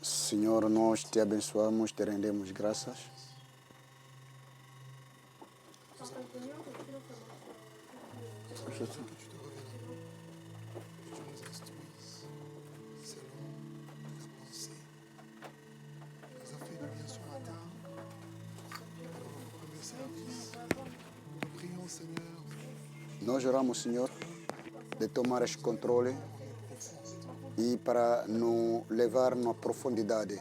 Senhor, nós te abençoamos, te rendemos graças. Nós oramos, Senhor, de tomar esse controle e para nos levar na profundidade,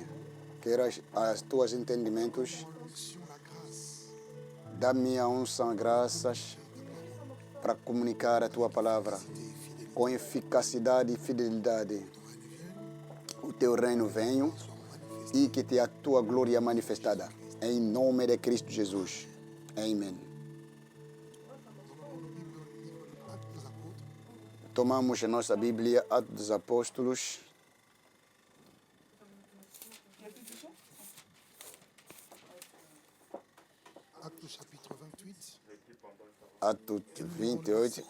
queiras as tuas entendimentos, dá-me a unção, graças, para comunicar a tua palavra com eficacidade e fidelidade. O teu reino venha e que te a tua glória manifestada. Em nome de Cristo Jesus. Amém. Tomamos a nossa Bíblia, Atos dos Apóstolos. Atos 28,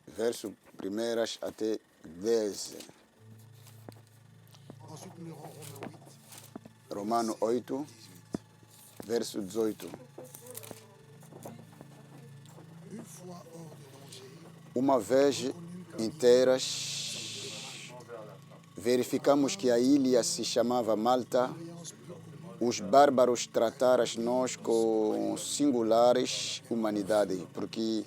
verso 1 até 10. Romano 8, verso 18. Uma vez inteiras, verificamos que a ilha se chamava Malta. Os bárbaros trataram-nos com singulares humanidade, porque,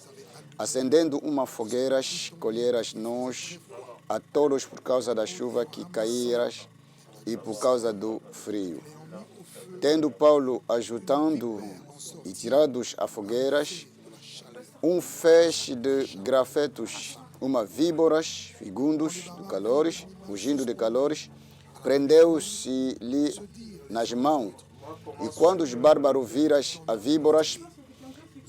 acendendo uma fogueira, escolheram-nos a todos por causa da chuva que caíra e por causa do frio. Tendo Paulo ajudando e tirados a fogueiras, um feixe de grafetos, uma víboras, fugindo de calores, prendeu-se-lhe nas mãos. E quando os bárbaros viram a víboras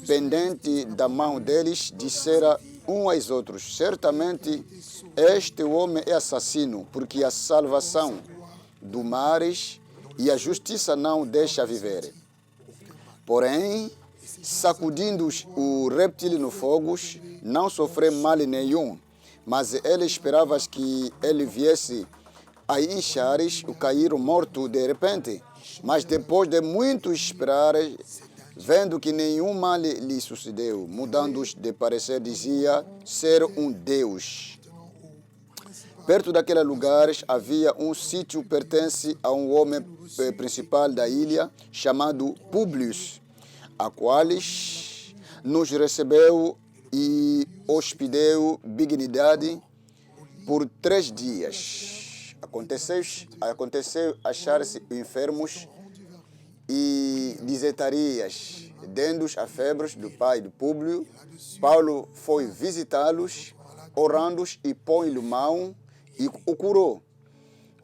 pendente da mão deles, disseram uns aos outros: certamente este homem é assassino, porque a salvação do mares e a justiça não o deixa viver. Porém, sacudindo o réptil no fogo, não sofreu mal nenhum, mas ele esperava que ele viesse a inchares o caíram morto de repente. Mas depois de muito esperar, vendo que nenhum mal lhe sucedeu, mudando de parecer, dizia ser um deus. Perto daquele lugar havia um sítio pertence a um homem principal da ilha, chamado Públio, a qual nos recebeu e hospedeu dignidade por 3 dias. Aconteceu achar-se enfermos e disetarias, dando-os a febres do pai do Públio. Paulo foi visitá-los, orando-os e põe-lhe mão e o curou.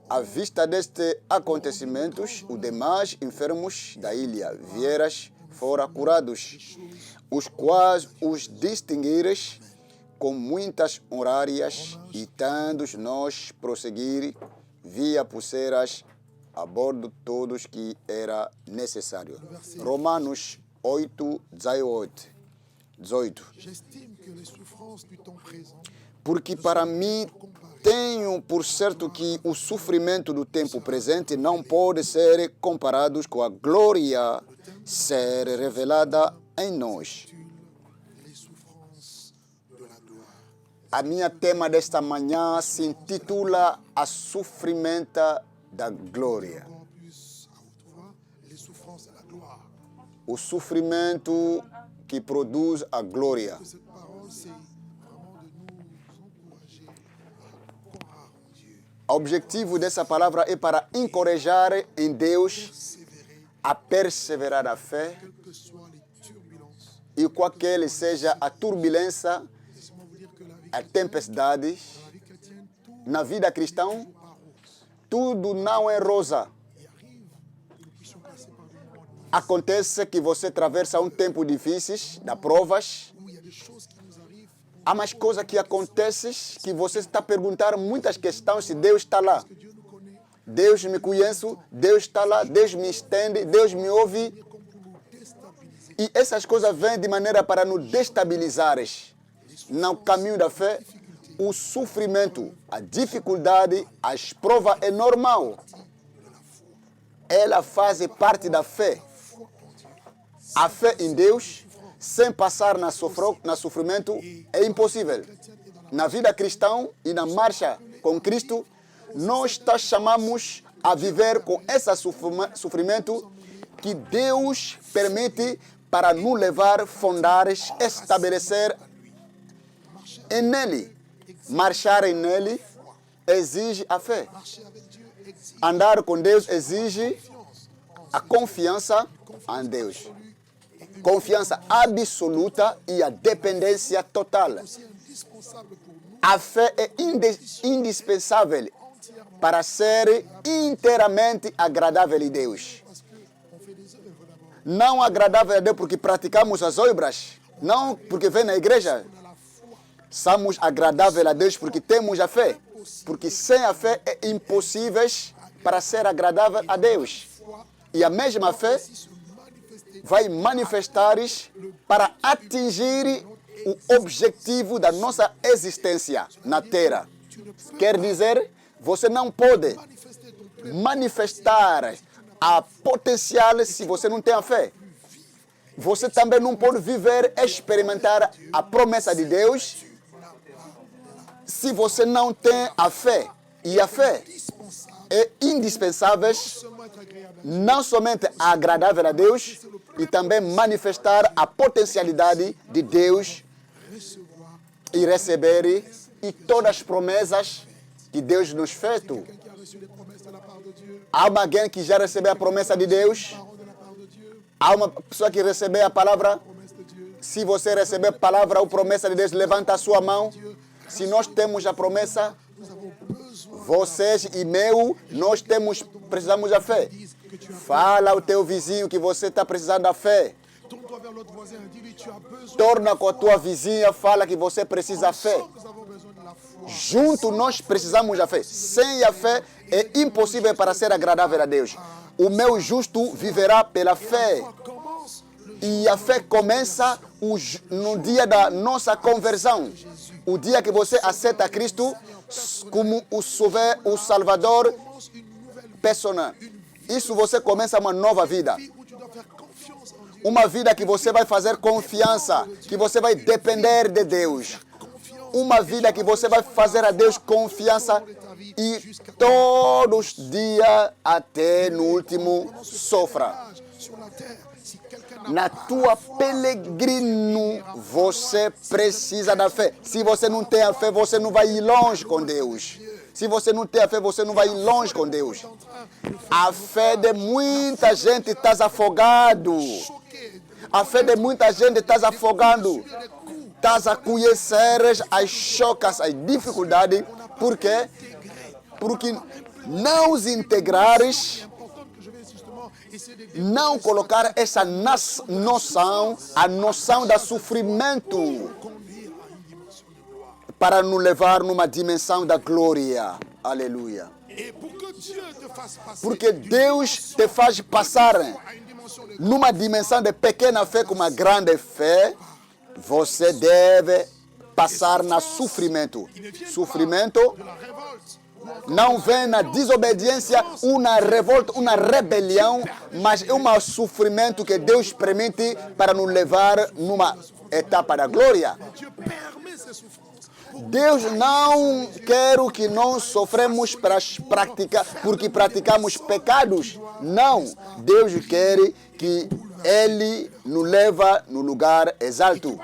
À vista destes acontecimentos, os demais enfermos da ilha vieras foram curados, os quais os distinguires com muitas honorárias, e tendo nós prosseguir, via pulseiras a bordo todos que era necessário. Romanos 8, 18. Porque para mim tenho por certo que o sofrimento do tempo presente não pode ser comparado com a glória ser revelada em nós. A minha tema desta manhã se intitula A Sofrimento da Glória. O sofrimento que produz a glória. O objetivo dessa palavra é para encorajar em Deus a perseverar na fé e qualquer seja a turbulência, a tempestade, na vida cristã, tudo não é rosa. Acontece que você atravessa um tempo difícil, de provas. Há mais coisas que acontecem que você está perguntando muitas questões se Deus está lá. Deus me conhece, Deus está lá, Deus me estende, Deus me ouve. E essas coisas vêm de maneira para nos destabilizar no caminho da fé, o sofrimento, a dificuldade, as provas é normal. Ela faz parte da fé. A fé em Deus, sem passar na sofrimento, é impossível. Na vida cristã e na marcha com Cristo, nós chamamos a viver com esse sofrimento que Deus permite para nos levar, fundar, estabelecer em Ele. Marchar em Ele exige a fé. Andar com Deus exige a confiança em Deus. Confiança absoluta e a dependência total. A fé é indispensável para ser inteiramente agradável a Deus. Não agradável a Deus porque praticamos as obras, não porque vem na igreja. Somos agradáveis a Deus porque temos a fé. Porque sem a fé é impossível para ser agradável a Deus. E a mesma fé vai manifestar para atingir o objetivo da nossa existência na Terra. Quer dizer, você não pode manifestar a potencial se você não tem a fé. Você também não pode viver, experimentar a promessa de Deus se você não tem a fé. E a fé é indispensável, não somente agradável a Deus, e também manifestar a potencialidade de Deus e receber e todas as promessas que Deus nos fez. Há alguém que já recebeu a promessa de Deus? Há uma pessoa que recebeu a palavra? Se você receber a palavra ou promessa de Deus, levanta a sua mão. Se nós temos a promessa, vocês e nós precisamos da fé. Fala ao teu vizinho que você está precisando da fé. Torna com a tua vizinha, fala que você precisa da fé. Juntos nós precisamos da fé. Sem a fé é impossível para ser agradável a Deus. O meu justo viverá pela fé. E a fé começa no dia da nossa conversão. O dia que você aceita Cristo como o Salvador personal. Isso você começa uma nova vida. Uma vida que você vai fazer confiança, que você vai depender de Deus. Uma vida que você vai fazer a Deus confiança e todos os dias até no último sofra. Na tua peregrino, você precisa da fé. Se você não tem a fé, você não vai ir longe com Deus. Se você não tem a fé, você não vai ir longe com Deus. A fé de muita gente está afogado. A fé de muita gente está afogando. Está a conhecer as chocas, as dificuldades. Por quê? Porque não os integrares, não colocar essa noção, a noção do sofrimento, para nos levar numa dimensão da glória. Aleluia. Porque Deus te faz passar numa dimensão de pequena fé com uma grande fé, você deve passar no sofrimento. Sofrimento não vem na desobediência, uma revolta, uma rebelião, mas é um sofrimento que Deus permite para nos levar numa etapa da glória. Deus não quer que nós sofremos porque praticamos pecados. Não. Deus quer que Ele nos leva no lugar exalto.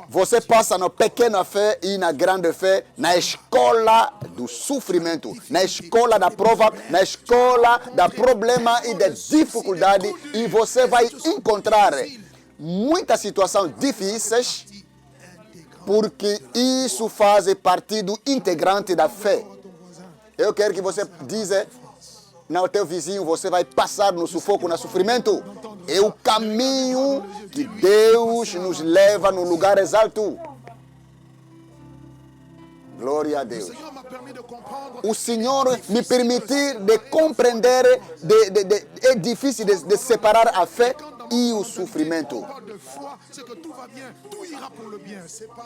Você passa na pequena fé e na grande fé, na escola do sofrimento, na escola da prova, na escola da problema e da dificuldade, e você vai encontrar muitas situações difíceis, porque isso faz parte do integrante da fé. Eu quero que você diga ao teu vizinho, você vai passar no sufoco, no sofrimento. É o caminho que Deus nos leva no lugar exalto. Glória a Deus. O Senhor me permitiu de compreender, é difícil de separar a fé e o sofrimento.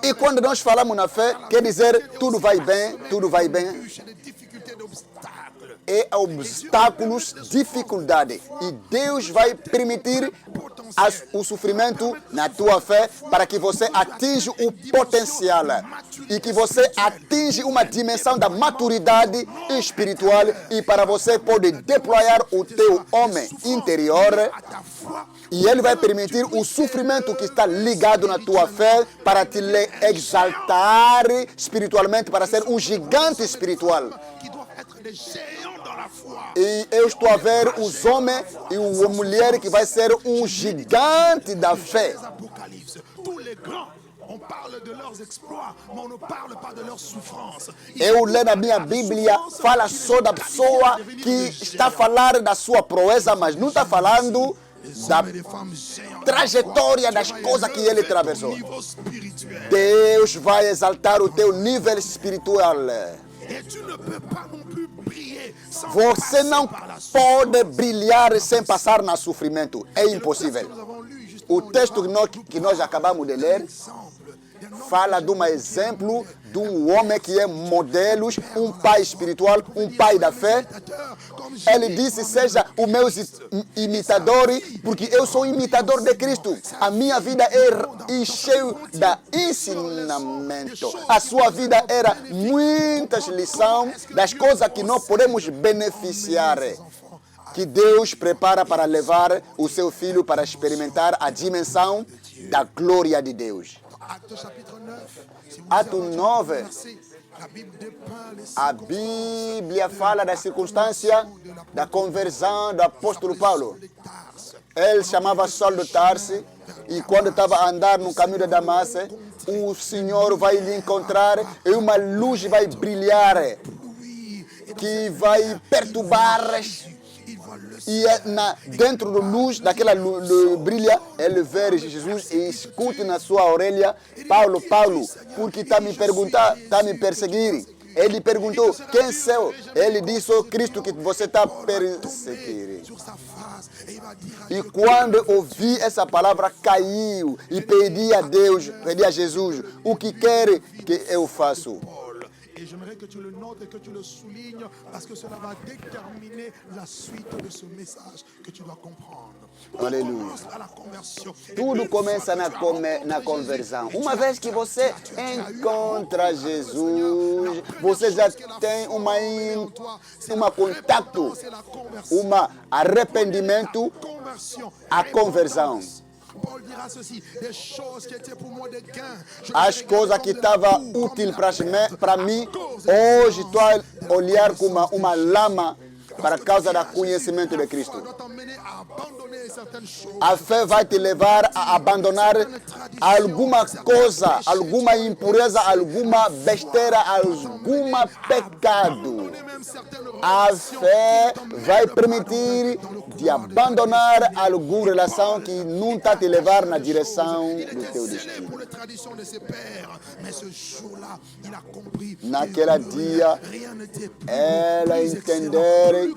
E quando nós falamos na fé, quer dizer tudo vai bem, tudo vai bem. É obstáculos, dificuldade. E Deus vai permitir o sofrimento na tua fé para que você atinja o potencial e que você atinja uma dimensão da maturidade espiritual e para você poder deployar o teu homem interior. E Ele vai permitir o sofrimento que está ligado na tua fé para te exaltar espiritualmente, para ser um gigante espiritual. E eu estou a ver os homens e a mulher que vai ser um gigante da fé. Eu leio na minha Bíblia, fala só da pessoa que está a falar da sua proeza, mas não está falando da trajetória das coisas que ele atravessou. Deus vai exaltar o teu nível espiritual. Você não pode brilhar sem passar no sofrimento. É impossível. O texto que nós acabamos de ler fala de um exemplo de um homem que é modelo, um pai espiritual, um pai da fé. Ele disse, seja o meu imitador, porque eu sou imitador de Cristo. A minha vida é cheia de ensinamento. A sua vida era muitas lições das coisas que nós podemos beneficiar. Que Deus prepara para levar o seu filho para experimentar a dimensão da glória de Deus. Ato 9, a Bíblia fala da circunstância da conversão do apóstolo Paulo. Ele chamava Saulo de Tarso e quando estava a andar no caminho de Damasco, o Senhor vai lhe encontrar e uma luz vai brilhar que vai perturbar. E dentro da luz, daquela brilha, ele vê Jesus e escuta na sua orelha, Paulo, Paulo, por que está me perseguindo? Ele perguntou, quem sou? Ele disse, sou Cristo que você está perseguindo. E quando ouvi essa palavra, caiu e pedi a Deus, pedi a Jesus, o que quer que eu faça? Et j'aimerais que tu le notes et que tu le soulignes parce que cela va déterminer la suite de ce message que tu dois comprendre. Aleluia. Tudo começa na conversão. Uma vez que você encontra Jesus, você já tem um contato, um arrependimento, a conversão. As coisas que estavam úteis para mim, hoje estou a olhar como uma lama para causa do conhecimento de Cristo. A fé vai te levar a abandonar alguma coisa, alguma impureza, alguma besteira, algum pecado. A fé vai permitir de abandonar alguma relação que não está te levar na direção do teu destino. Naquele dia, ela entender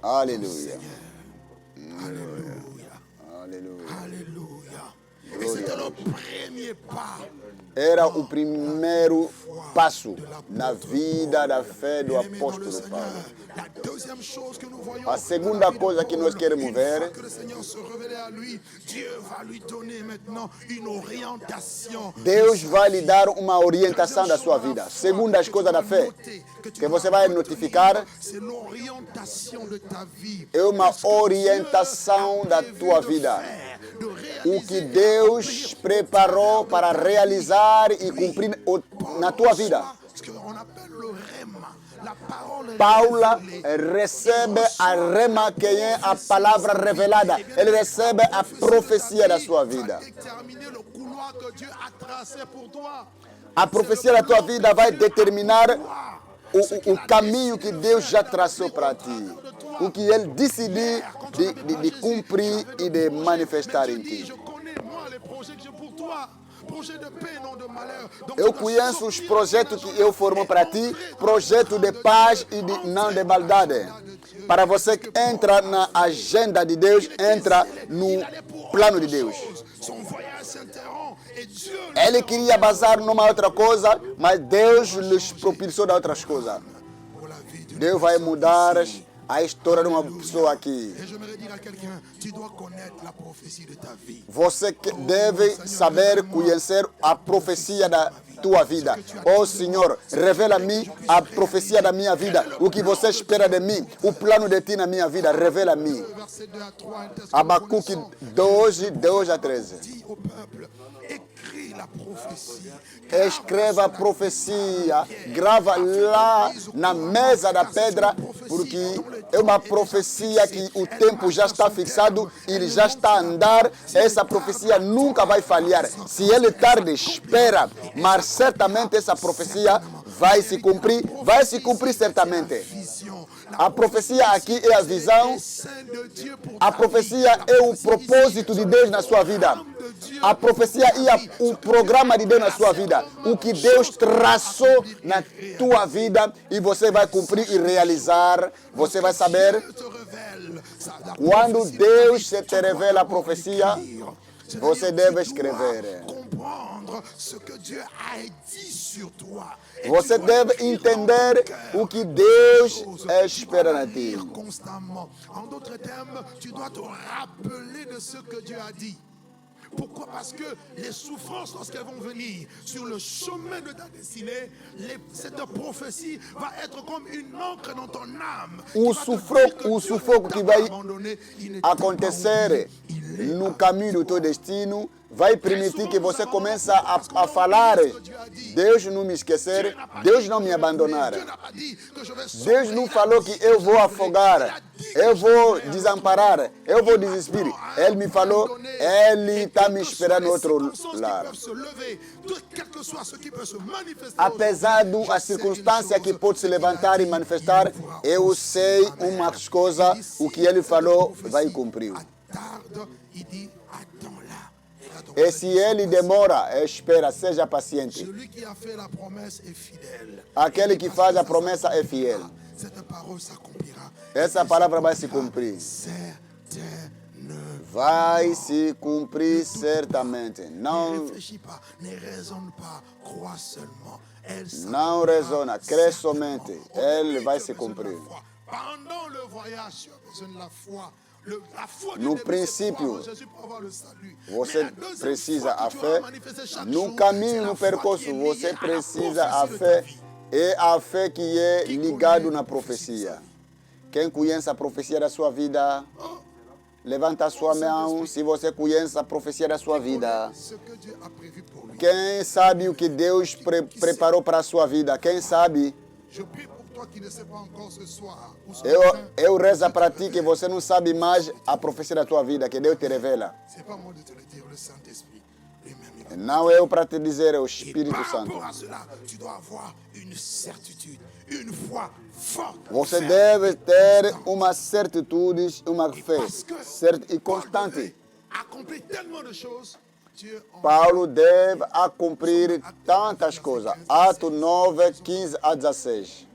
Aleluia. Aleluia. Aleluia. Aleluia. Et c'était le premier pas. Era o primeiro passo na vida da fé do apóstolo Paulo. A segunda coisa que nós queremos ver, Deus vai lhe dar uma orientação da sua vida. Segunda as coisas da fé, que você vai notificar, é uma orientação da tua vida. O que Deus preparou para realizar e cumprir na tua vida. Paulo recebe a rema, que é a palavra revelada. Ele recebe a profecia da sua vida. A profecia da tua vida vai determinar o caminho que Deus já traçou para ti. O que Ele decidiu de cumprir e de manifestar em ti. projets de paix, non de malheur. Donc, Eu tu dois conheço os sortir projetos de que eu formo para ti, projeto de paz e não de maldade. Para você que entra na agenda de Deus, entra no plano de Deus. Son voyage s'interrompt et Dieu Ele queria basar numa outra coisa, mas Deus lhes propulsou da outras coisas. pour la vie d'une Deus vai personne mudar ici. a história de uma pessoa aqui. Et j'aimerais dire à quelqu'un, tu dois connaître la prophétie de ta vie. Você que deve saber conhecer a profecia da tua vida. Oh Senhor, revela-me a profecia da minha vida. O que você espera de mim. O plano de ti na minha vida. Revela-me. Verset 2 à 3, un texte que nous Abacuque connaissons. 12, 2 a 13. Dis au peuple, écris la prophétie. Escreva a profecia, grava lá na mesa da pedra, porque é uma profecia que o tempo já está fixado, ele já está a andar, essa profecia nunca vai falhar. Se ele tarde, espera, mas certamente essa profecia vai se cumprir certamente. Vision. A profecia aqui é a visão, Saint de Dieu pour a ta profecia é o propósito de Deus na sua vida. A profecia é o programa de Deus na sua vida. O que Deus traçou na tua vida e você vai cumprir e realizar. Você vai saber te révèle. quando Deus se te revela a profecia, você deve escrever. Comprendre ce que Dieu a dit sur toi. Et Você tu dois deve écrire dans entender ton cœur o que Deus choses. espera Tu dois de ti. lire constamment. En d'autres termes, tu dois te rappeler de ce que Dieu a dit. Pourquoi? Parce que les souffrances, lorsqu'elles vont venir sur le chemin de ta destinée, cette prophétie va être comme une encre dans ton âme. O sufoco que vai acontecer no no caminho do teu destino vai permitir que você comece a falar: Deus não me esquecer, Deus não me abandonar. Deus não falou que eu vou afogar, eu vou desamparar, eu vou desistir. Ele me falou, Ele está me esperando no outro lado. Apesar das circunstâncias que pode se levantar e manifestar, eu sei uma coisa, o que Ele falou vai cumprir. E se ele demora, espera, seja paciente. Aquele que faz a promessa é fiel. Essa palavra vai se cumprir. Vai se cumprir certamente. Não rezona, crê somente. Ele vai se cumprir. No princípio, você precisa a fé. No caminho, no percurso, você precisa a fé. É a fé que é ligada na profecia. Quem conhece a profecia da sua vida, levanta a sua mão se você conhece a profecia da sua vida. Quem sabe o que Deus preparou para a sua vida? Quem sabe? Eu rezo para ti que você não sabe mais a profecia da tua vida, que Deus te revela. Não é eu para te dizer, é o Espírito Santo. Você deve ter uma certitude, uma fé certa e constante. Paulo deve cumprir tantas coisas. Atos 9, 15 a 16.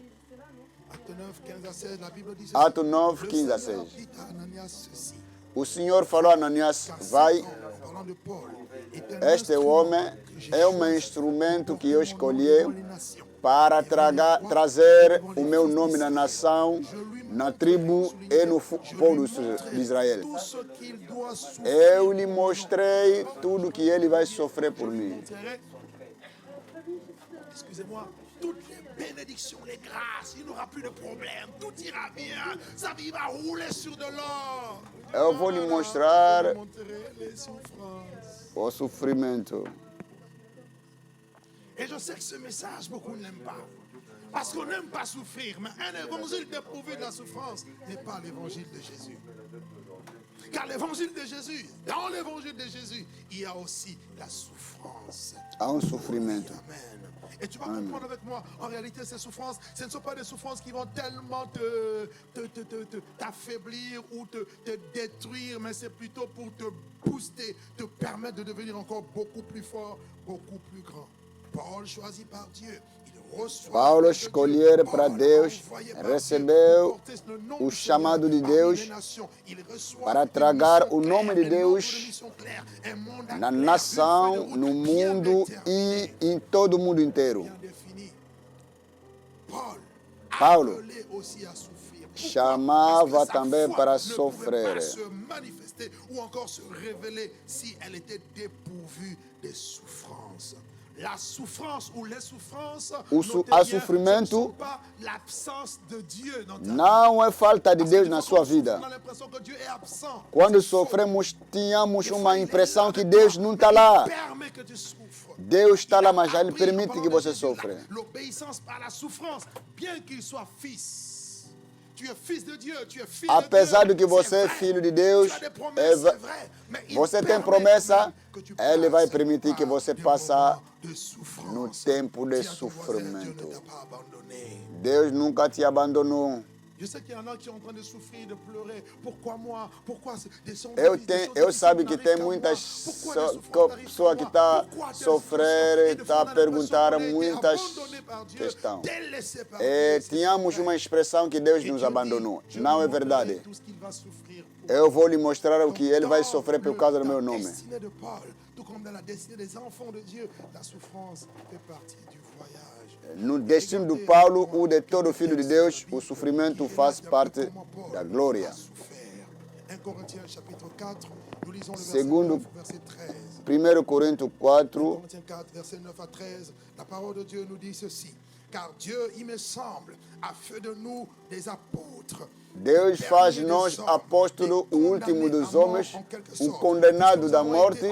Atos 9, 15 a 16. O Senhor falou a Ananias, vai, este homem é um instrumento que eu escolhi para trazer o meu nome na nação, na tribo e no povo de Israel. Eu lhe mostrei tudo que ele vai sofrer por mim. Toutes les bénédictions, les grâces, il n'aura plus de problème, tout ira bien, sa vie va rouler sur de l'or. Eu vou lhe mostrar o sofrimento. Et je sais que ce message, beaucoup n'aiment pas. Parce qu'on n'aime pas souffrir. Mais un évangile dépourvu de la souffrance n'est pas l'évangile de Jésus. Car l'évangile de Jésus, dans l'évangile de Jésus, il y a aussi la souffrance. Há sofrimento. Amen. Et tu vas comprendre avec moi, en réalité, ces souffrances, ce ne sont pas des souffrances qui vont tellement t'affaiblir ou te détruire, mais c'est plutôt pour te booster, te permettre de devenir encore beaucoup plus fort, beaucoup plus grand. Paul, choisi par Dieu, Paulo, escolher para Deus, recebeu o chamado de Deus para tragar o nome de Deus na nação, no mundo e em todo o mundo inteiro. Paulo chamava também para sofrer. Ou encore se révéler si elle était dépourvue de souffrance. La souffrance ou les souffrances a sofrimento ne sont pas l'absence de Dieu dans ta vie. Não é falta de Deus na sua vida. On a l'impression que Dieu est absent. Quando sofremos, tínhamos uma impressão que Deus não está lá. Permet que tu souffres. Deus está lá, mas Ele permite que você sofra. L'obéissance par la souffrance, bien qu'il soit fils. Tu es fils de Dieu, tu es filho Apesar de de que Deus, você é filho de Deus, você tem tem promessa, Ele vai permitir que você passe no tempo de sofrimento. Deus nunca te abandonou. Je sais qu'il y en a qui sont en train de souffrir, de pleurer. Pourquoi moi? Pourquoi Eu sabe que tem muitas pessoas que estão a sofrer, estão a perguntar muitas questões. Tínhamos uma expressão que Deus nos abandonou. Não é verdade. Eu vou lhe mostrar o que ele vai sofrer por causa do meu nome. No destino do Paulo, o de todo filho de Deus, o sofrimento faz parte da glória. Segundo 1 Coríntios 4, la parole de Dieu nous dit ceci. Car Dieu, il me semble, a fait de nous des apôtres. Deus faz nós apóstolos, o último dos homens, condenado da morte,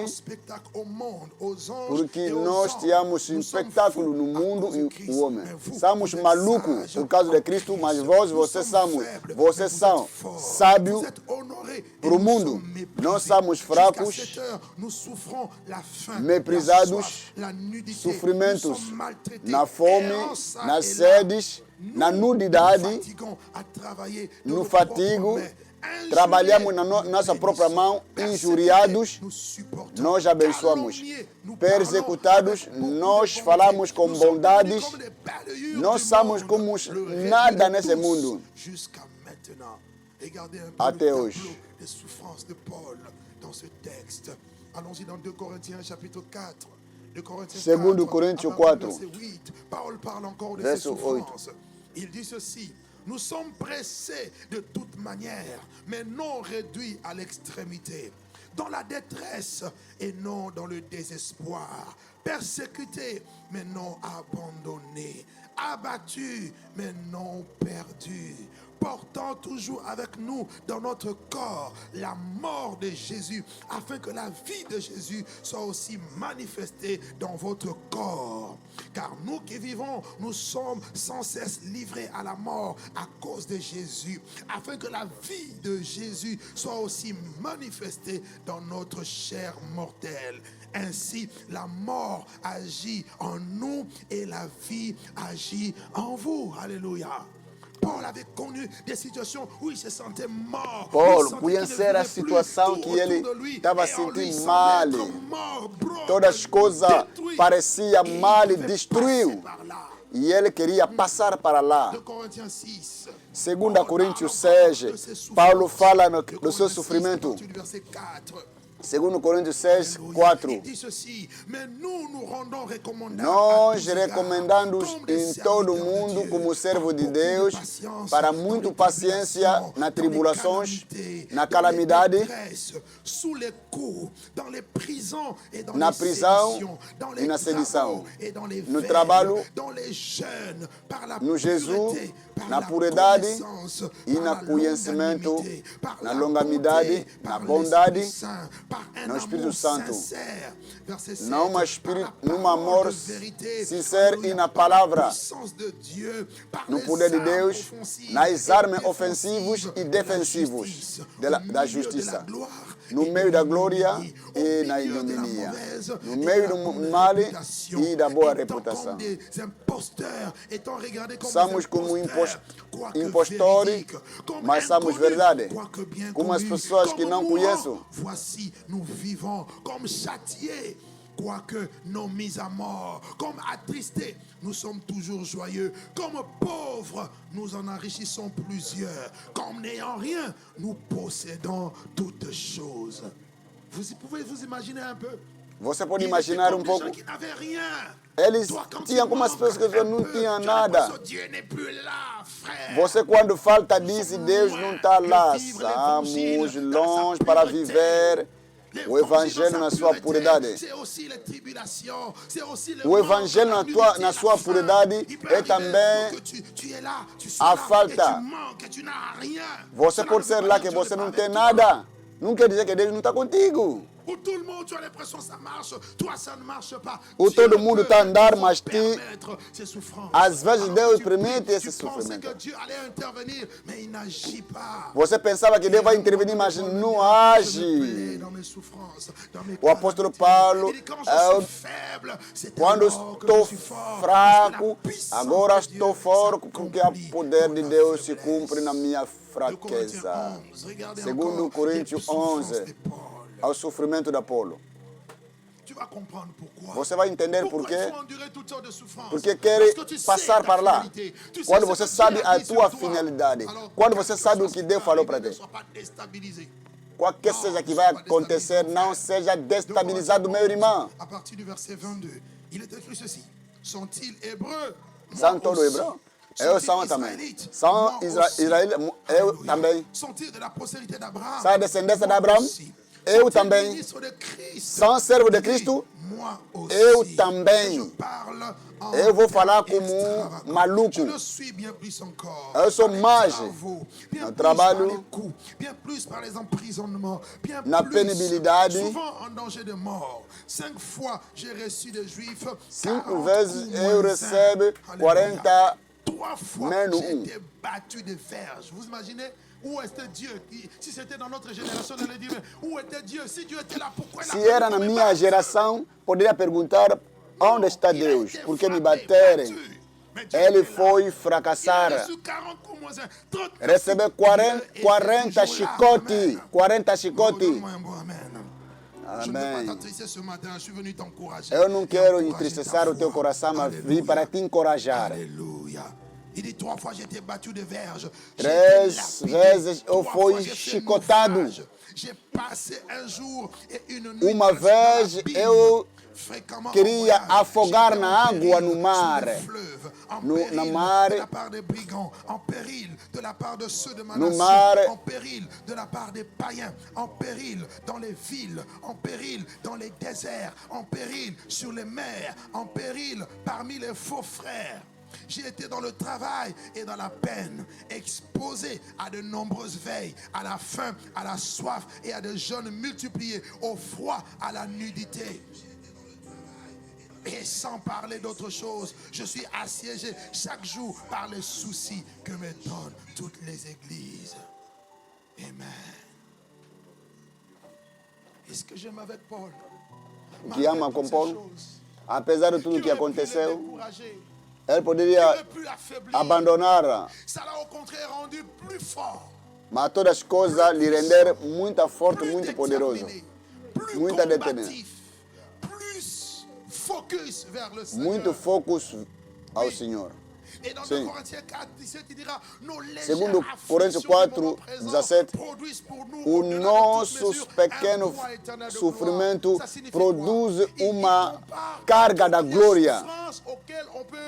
porque nós tínhamos um espetáculo no mundo e o homem. Somos malucos por causa de Cristo, mas vocês são sábios para o mundo. Nós somos fracos, meprisados, sofrimentos na fome, nas sedes, na nudidade, no fatigo, trabalhamos na nossa própria mão, injuriados, nós abençoamos, persecutados, nós falamos com bondades, nós somos como nada nesse mundo, até hoje. Segundo Coríntios 4, verso 8. Il dit ceci, nous sommes pressés de toute manière, mais non réduits à l'extrémité, dans la détresse et non dans le désespoir, persécutés mais non abandonnés, abattus mais non perdus, portant toujours avec nous dans notre corps la mort de Jésus, afin que la vie de Jésus soit aussi manifestée dans votre corps. Car nous qui vivons, nous sommes sans cesse livrés à la mort à cause de Jésus, afin que la vie de Jésus soit aussi manifestée dans notre chair mortelle. Ainsi, la mort agit en nous et la vie agit en vous. Alléluia. Paul avait connu des situations où il se sentait mort. Paulo conhecer a situação que ele estava sentindo mal. Todas as coisas pareciam mal e destruiu. E ele queria passar para lá. 2 Coríntios 6, Paulo fala do seu sofrimento. 2 Coríntios 6, 4. Nós recomendamos em todo o mundo como servo de Deus para muita paciência nas tribulações, na calamidade, na prisão e na sedição, no trabalho, no Jesus, na puridade e no conhecimento, na longanimidade, na bondade, no Espírito Santo, num amor sincero e na palavra, no poder de Deus, nas armas ofensivas e defensivas da justiça, no meio da glória e na ignominia, no meio do mal e da boa reputação. Somos como impostores, mas somos verdade. Como as pessoas que não conhecem. Voici, nous vivons comme châtiés, quoique non mis à mort, comme attristés, nous sommes toujours joyeux, comme pauvres, nous en enrichissons plusieurs, comme n'ayant rien, nous possédons toutes choses. Vous pouvez vous imaginer un peu? Você pode imaginar um pouco? Qui n'avaient rien. Eles tinham algumas pessoas que não tinham nada. Dieu n'est plus là, frère. Você, quando falta disso, Deus não está lá. Estamos longe para viver o Evangelho na sua puridade. O Evangelho na sua puridade é também a falta. Você pode ser lá que você não tem nada. Não quer dizer que Deus não está contigo. Où tout le monde, tu as l'impression que ça marche, toi ça ne marche pas. Où todo mundo está a andar, mas às vezes Deus permite esse sofrimento. Você pensava que Deus vai intervenir, mas não age. O apóstolo Paulo, quando estou fraco, agora estou forte, porque o poder de Deus se cumpre na minha fraqueza. Segundo Coríntios 11. Ao sofrimento de Apolo. Você vai entender por quê. Porque quer passar para lá. Quando você sabe a tua finalidade. Quando você sabe o que Deus falou para ti. Qualquer seja que vai acontecer, não seja destabilizado, meu irmão. A partir do verset 22, il est écrit ceci. Sont-ils hébreux? São todos hebreus? Eu sou também. São israelitas? Eu também. Sont-ils de la postérité d'Abraham? São a descendência de Abraão? Eu também. São servo de Cristo? Eu também. Eu vou falar como um maluco. Eu sou mais no trabalho, na penibilidade. 5 vezes eu recebo 40 menos 1. Vous imaginez? Où était Dieu? Si c'était dans notre génération, on allait dire, où était Dieu? Si Dieu était là, pourquoi il a... Se era na minha geração, poderia perguntar, onde está Deus? Por que me baterem? Ele foi fracassar. Recebeu 40 chicotes. 40 chicotes. Amém. Eu não quero entristecer o teu coração, mas vim para te encorajar. Il dit 3 fois j'ai été battu de verge. 3 vezes eu fui chicotado. Uma vez eu queria afogar na água no mar. No mar, no mar, en péril de la part des païens, en péril dans les villes, en péril dans les déserts, en péril sur les mers, en péril parmi les faux frères. J'ai été dans le travail et dans la peine, exposé à de nombreuses veilles, à la faim, à la soif et à des jeûnes multipliés, au froid, à la nudité. Et sans parler d'autre chose, je suis assiégé chaque jour par les soucis que me donnent toutes les églises. Amen. Est-ce que j'aime avec Paul? Que ama com Paulo, apesar de tudo que aconteceu, ele poderia abandonar, mas todas as coisas lhe renderam muito forte, muito poderoso, muita determinação, muito foco ao Senhor. Sim. Segundo Coríntios 4, 17, o nosso pequeno sofrimento produz uma carga da glória.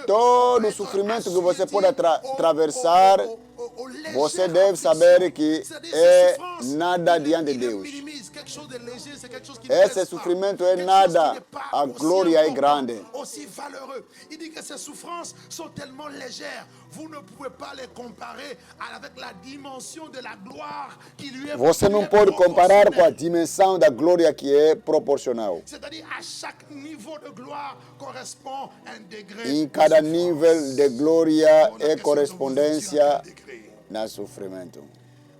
Todo o sofrimento que você pode atravessar, você deve saber que é nada diante de Deus. léger, c'est quelque chose qui esse sofrimento é nada, a glória é grande. Aussi valeureux. Il dit que ces souffrances sont tellement légères, vous ne pouvez pas les comparer avec la dimension de la gloire qui lui est Você não pode comparar com a dimensão da glória que é proporcional. C'est-à-dire à chaque niveau de gloire correspond un degré. Em cada nível de glória é correspondência no sofrimento.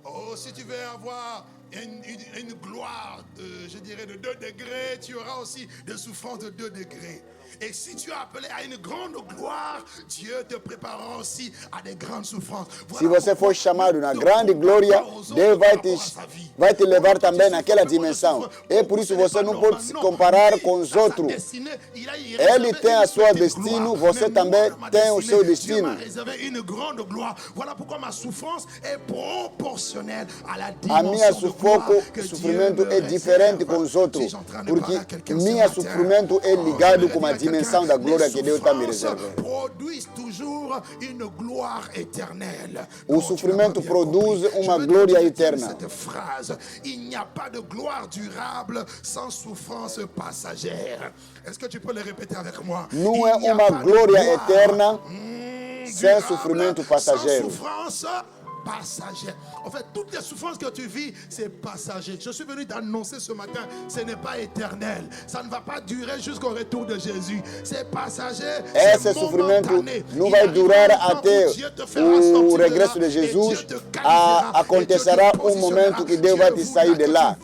Oh, si tu veux avoir une gloire, je dirais, de 2 degrés, tu auras aussi des souffrances de 2 degrés. Et si tu es appelé à une grande gloire, Dieu te préparera aussi à des grandes souffrances. Se você for chamado na grande glória, Deus vai te levar também naquela dimensão. É por isso que você não pode se comparar com os outros. Ele tem a sua destino, você também tem o seu destino. Voilà pourquoi ma souffrance est proportionnelle à la A minha dimension de gloire que Dieu sofrimento me é diferente com os outros, porque meu sofrimento é ligado com a dimensão da glória que Deus está me reservando. O sofrimento produz uma glória eterna. Il n'y a pas de gloire durable sans souffrance passagère. Est-ce que tu peux le répéter avec moi? Não é uma glória eterna sem sofrimento passageiro. Passager. En fait, toutes les souffrances que tu vis, c'est passager. Je suis venu t'annoncer ce matin, ce n'est pas éternel. Ça ne va pas durer jusqu'au retour de Jésus. C'est passager. Esse sofrimento não vai durar até o regresso de Jesus. Acontecerá um momento que Deus vai te sair de lá.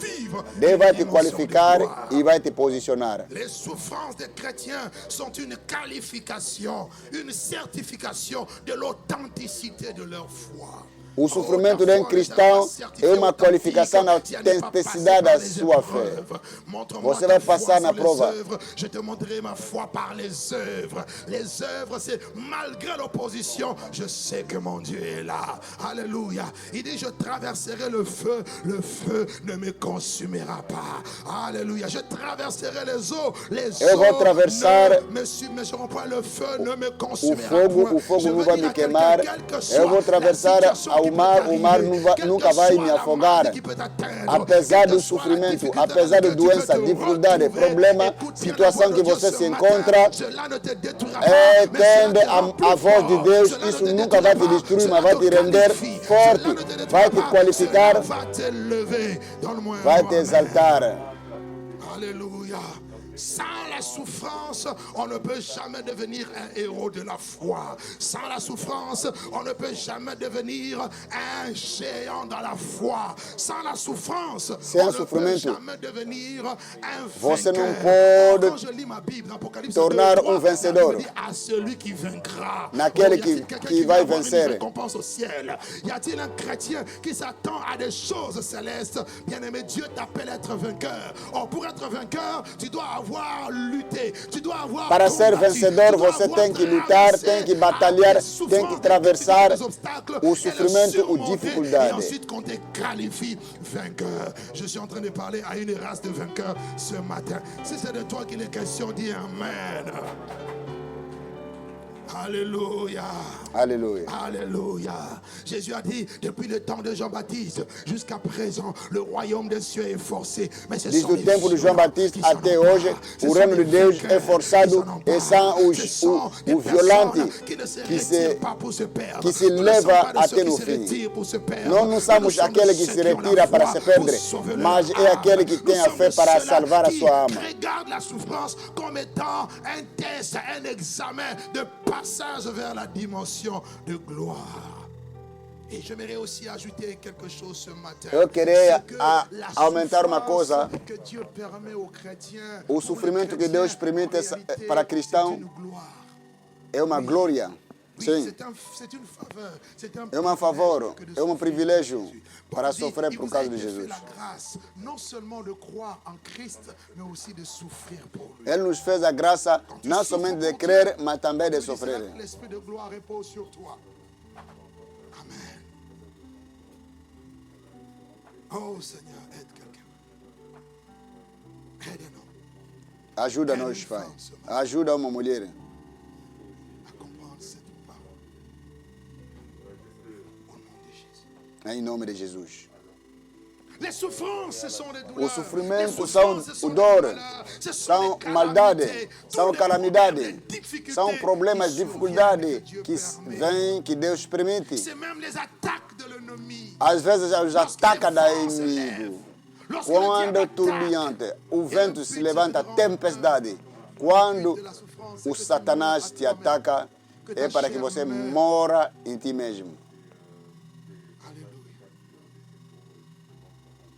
Deus vai te qualificar e vai te posicionar. Les souffrances des chrétiens sont une qualification, une certification de l'authenticité de leur foi. O sofrimento de um cristão é uma qualificação da autenticidade da sua fé. Você vai passar na prova. Je te montrerai ma foi par les œuvres. Les œuvres, c'est malgré l'opposition, je sais que mon Dieu est là. Alléluia. Il dit, je traverserai le feu ne me consumera pas. Alléluia. Je traverserai les eaux Eu vou atravessar ne me submergeront pas. Le feu ne me consumera pas. O fogo não vai me queimar. Eu vou atravessar o mar nunca vai me afogar. Apesar do sofrimento, apesar de doença, dificuldade, problema, situação que você se encontra, entende a voz de Deus, isso nunca vai te destruir, mas vai te render forte, vai te qualificar, vai te exaltar. Alléluia. Sans la souffrance, on ne peut jamais devenir un héros de la foi. Sans la souffrance, on ne peut jamais devenir un géant dans la foi. Sans la souffrance, on ne peut jamais devenir un Você não vainqueur. pode Quand je lis ma Bible, Apocalypse tornar 2, vencedor. il dit à celui qui vaincra. Naquele Y a-t-il que quelqu'un qui vai va avoir vencer. une récompense au ciel? Y a-t-il un chrétien qui s'attend à des choses célestes? Bien-aimé, Dieu t'appelle à être vainqueur. Or, pour être vainqueur, tu dois avoir lutté. Tu dois avoir Para ser vencedor, você tem que lutar, tem que batalhar, tem que atravessar o sofrimento, a Et dificuldade. ensuite, qu'on te qualifie vainqueur. Je suis en train de parler à une race de vainqueurs ce matin. Si c'est de toi qu'il est question, dis Amen. Alléluia. Alléluia. Alléluia. Jésus a dit, depuis le temps de Jean-Baptiste jusqu'à présent, le royaume des cieux est forcé. Mais ce Desde sont o les tempo de João violents Batista qui s'en até emparent. hoje, Ce o sont reino de les Deus vainqueurs é forçado qui s'en e são emparent. Ce sont des os violentos personnes qui ne se que retirent pas pour se perdre. que se Nous ne sommes leva pas de até ceux no qui se fim. retirent pour se perdre. Nós não somos Nous sommes aquele de que ceux se qui ont la retira para foi se pour perdre, sauver leur mas é âme. aquele que tem Nous a sommes fé de para ceux-là salvar a qui sua alma. regardent la souffrance comme étant un test, un examen de passage vers la dimension de gloire. Et j'aimerais aussi ajouter quelque chose ce matin. Eu queria C'est que la aumentar uma souffrance coisa. que Dieu permet aux chrétiens, O pour sofrimento les que Deus chrétiens, permite en réalité, para cristão c'est une gloire. é uma glória. Oui, Sim, c'est une faveur, c'est un é um favor, privilège que de é um souffrir privilégio pour Jésus. para Paul dit, sofrer il por vous causa a de été fait Jesus. la grâce, non seulement de croire en Christ, mais aussi de souffrir pour lui. Ele nos fez a graça não somente de crer, mas também de sofrer. L'esprit de gloire repose sur toi. Amen. Oh Seigneur, aide quelqu'un. Aide-nous Ajuda-nos, Pai. Ajuda uma mulher. à comprendre cette parole. Au nom de Jésus. Em nome de Jesus. Les souffrances, ce sont les O douleurs. sofrimento são o dor, são maldade, são calamidade, são problemas, dificuldades que vêm, que Deus permite. C'est même les attaques de l'ennemi. Às vezes os ataques do inimigo. Quando é turbiante, o vento se levanta, tempestade. Quando o Satanás te ataca, é para que você mora em ti mesmo.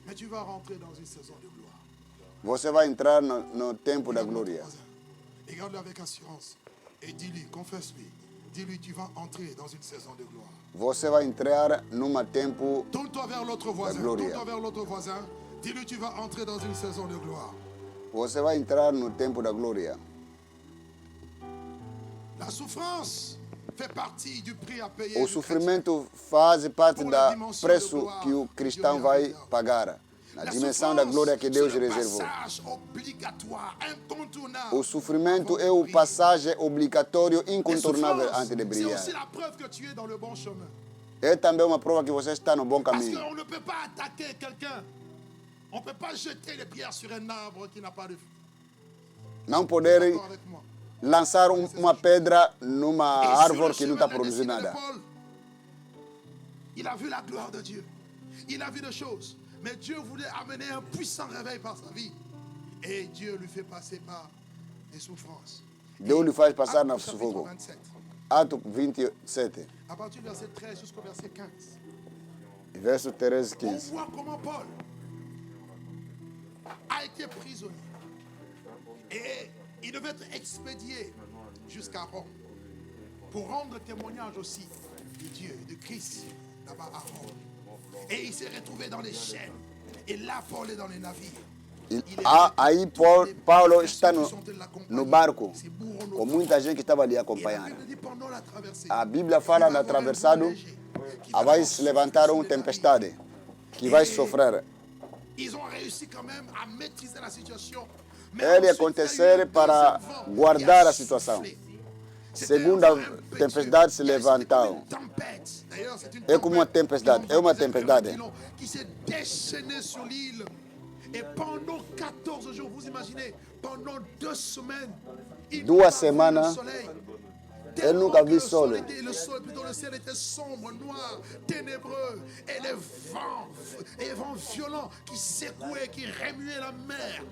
Mais tu vas rentrer dans une saison de gloire. Você vai entrar no tempo da glória. Regarde-le avec assurance et dis-lui, confesse-lui. Dis-lui, tu vas entrer dans une saison de gloire. Você vai entrar num tempo Tourne-toi vers l'autre voisin. gloria. Tourne-toi vers l'autre voisin. Dis-lui, tu vas entrer dans une saison de gloire. Você vai entrar no tempo da glória. La souffrance fait partie du prix à payer. O sofrimento faz parte do preço que o cristão vai pagar. Na dimensão da glória que Deus reservou. O sofrimento é o passagem obrigatório, incontornável antes de brilhar. É também uma prova que você está no bom caminho. Parce qu'on ne peut pas attaquer quelqu'un. On ne peut pas jeter les pierres sur un arbre qui n'a pas de fruit. Não poder D'accord avec moi. lançar uma pedra numa árvore que não está produzindo nada. Il a vu la gloire de Dieu. Il a vu des choses. Mais Dieu voulait amener un puissant réveil par sa vie. Et Dieu lui fait passer par des souffrances. Deus lhe faz passar no Actes chapitre sufoco. 27. Ato 27, À partir du verset 13 jusqu'au verset 15. verso 13, On 15. voit comment Paul a été prisonnier. Et il devait être expédié jusqu'à Rome pour rendre témoignage aussi de Dieu, de Christ, là-bas à Rome. Et il s'est retrouvé dans les chaînes. Et là, Paul est dans les navires. Aí Paulo está no barco, com muita gente que estava ali acompanhando. A Bíblia fala no atravessado, vai se levantar uma tempestade, que vai sofrer. Ils ont réussi quand même à maîtriser la situation. Ele acontecer para guardar a situação. Segunda tempestade se levantou. É como uma tempestade, é uma tempestade. Qui s'est déchaîné sur l'île. Et pendant 14 jours, vous imaginez, pendant 2 semaines, il Duas n'a pas vu semanas, le soleil. ele nunca Que viu le sol. soleil était- le sol, plutôt le ciel était sombre, noir, ténébreux, et les vents violents qui secouaient, qui remuaient la mer,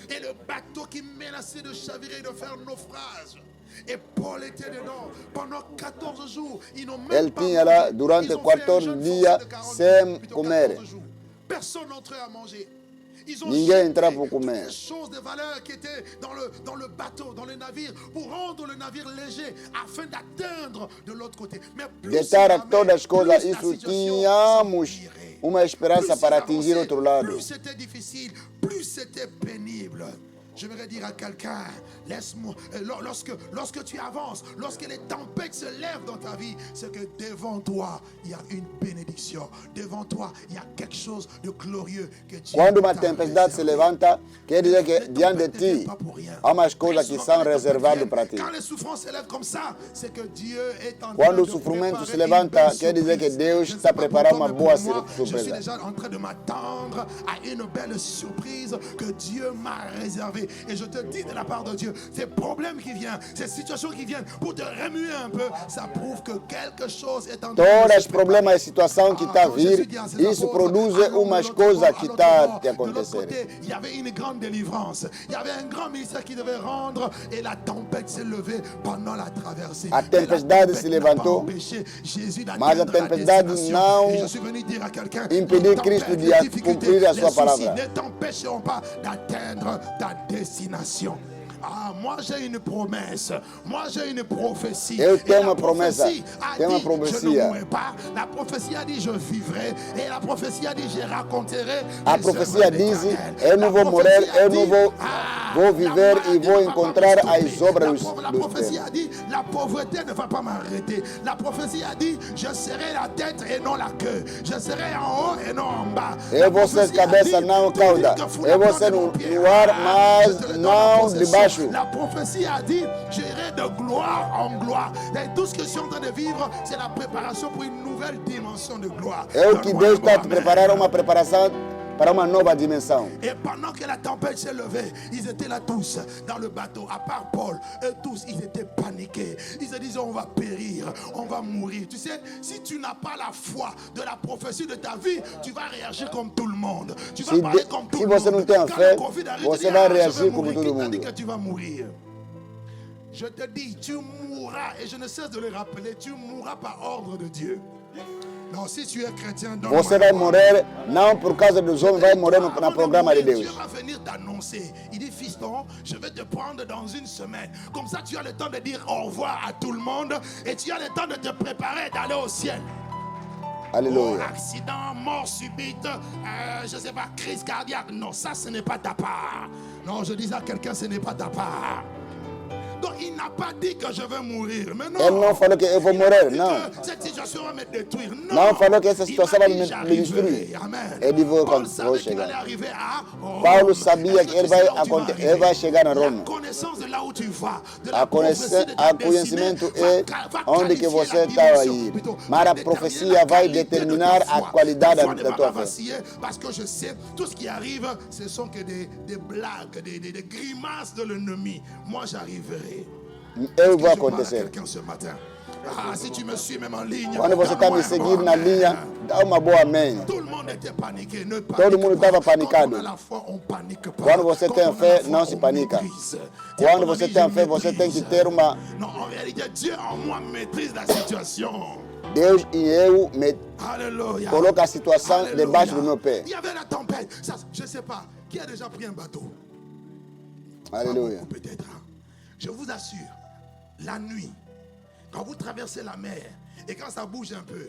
et le bateau qui menaçait de chavirer, de faire naufrage. Et Paul était dedans pendant 14 jours. Ils n'ont même Ele pas tinha mangé. lá durante Ils ont fait un 14 jeûne dias forcé de 40 sem jours, plutôt comer. 14 jours. Personne n'entrait à manger. Ils ont Ninguém jeté entrava pour toutes comer. les choses de valeur qui étaient dans le bateau, dans le navire, pour rendre le navire léger, afin d'atteindre de l'autre côté. Mais plus Deitar il todas as plus coisas, la isso situation tínhamos s'empirait. uma esperança Plus para il atingir avançait, outro lado. plus c'était difficile, plus c'était pénible. J'aimerais dire à quelqu'un, laisse-moi, lorsque tu avances, lorsque les tempêtes se lèvent dans ta vie, c'est que devant toi, il y a une bénédiction. Devant toi, il y a quelque chose de glorieux que Dieu Quando uma t'a tempestade se réservé. levanta, quer dizer que Les diante de tempêtes ne viennent ti pas pour rien. há umas coisas que Très são souvent, quand les reservadas tempêtes para ti. viennent, quand les souffrances s'élèvent comme ça, c'est que Dieu est en train Quando o de sofrimento se préparer levanta, une belle quer dizer que surprise. Deus Je ne está sais pas preparando pour toi, uma mais boa pour moi, je suis surpresa. déjà en train de m'attendre à une belle surprise que Dieu m'a réservée. Et je te dis de la part de Dieu, ces problèmes qui viennent, ces situations qui viennent pour te remuer un peu, ça prouve que quelque chose est en train de Todos se os problemas e situação que está a vir, isso produz umas coisas que está a te de l'autre acontecer. côté, il y avait une grande délivrance. Il y avait un grand ministère qui devait rendre et la tempête s'est levée pendant la traversée. A Mais la tempestade tempête se n'a pas levantou, empêché Jésus mas a d'atteindre la tempestade destination. não Et je suis venu dire à quelqu'un, impediu les Cristo tempêtes, de les difficultés, cumprir a les sua soucis palavra. ne t'empêcheront pas d'atteindre ta destination. Ah, moi j'ai une promesse. Moi j'ai une prophétie. Eu Et tenho la uma promessa. prophétie a Tenho uma dit, je profecia. ne mourrai pas. La prophétie a dit, je vivrai. Et la prophétie a dit, je raconterai. A les profecia œuvres diz: d'Éternel. eu não La vou morrer, prophétie a eu não dit, vou viver la e maladie vou ne va pas encontrar me stopper. as obras La dos prophétie céus. a dit, la pauvreté ne va pas m'arrêter. La prophétie a dit, je serai la tête et non la queue. Je serai en haut et non en bas. Eu vou ser cabeça, não cauda. Eu vou ser no ar, mas não debaixo. La prophétie a dit, j'irai de gloire en gloire. Et tout ce que je suis en train de vivre, c'est la préparation pour une nouvelle dimension de gloire. É o que Deus está a te preparar, uma preparação para uma nova dimensão. Et pendant que la tempête s'est levée, ils étaient là tous dans le bateau, à part Paul. Eux tous, ils étaient paniqués. Ils se disaient, on va périr, on va mourir. Tu sais, si tu n'as pas la foi de la prophétie de ta vie, tu vas réagir comme tout le monde. Tu vas parler comme tout le monde. Você não tem a Quand fé, le Covid arrive, você tu dis, vai je vais reagir como mourir. todo Qui t'a mundo. dit que tu vas mourir? Je te dis, tu mourras, et je ne cesse de le rappeler, tu mourras par ordre de Dieu. Non, si tu es chrétien, donc Você vai morrer não por causa dos homens, vai morrer no programa de Deus. Dieu va venir t'annoncer. Il dit, fiston, je vais te prendre dans une semaine. Comme ça, tu as le temps de dire au revoir à tout le monde et tu as le temps de te préparer d'aller au ciel. Alléluia. Oh, accident, mort subite, je ne sais pas, crise cardiaque. Non, ça, ce n'est pas ta part. Non, je dis à quelqu'un, ce n'est pas ta part. Donc il n'a pas dit que je vais mourir. Mais non. Ele não falou que eu vou morrer, não. Cette situation va me détruire. Non. Não falou que essa situação vai me destruir. Amen. Ele vou chegar. Paulo sabia que ele vai chegar na Roma. A conhecimento é onde que você está aí. Mas a profecia vai determinar a qualidade da tua fé. Parce que je sais, tout ce qui arrive, ce sont que des blagues, des grimaces de l'ennemi. Moi, j'arriverai. Eu vou acontecer. Ah, si tu me suis même en ligne, quando você está me seguindo na linha, dá uma boa amém. Tout le monde était paniqué. Ne Todo mundo estava panicado. Quand on a la foi, on panique pas. Quando você tem Quand fé, on a la foi, não se on panica. maîtrise. Quando você tem fé, você tem que ter uma. Non, en réalité, Dieu en moi maîtrise la situation. Deus e eu Alléluia. coloco a situação Alléluia. debaixo do meu pé. Il y avait la tempête. Ça, je ne sais pas. Qui a déjà pris un bateau? Alléluia. Peut-être. Je vous assure, la nuit, quand vous traversez la mer et quand ça bouge un peu.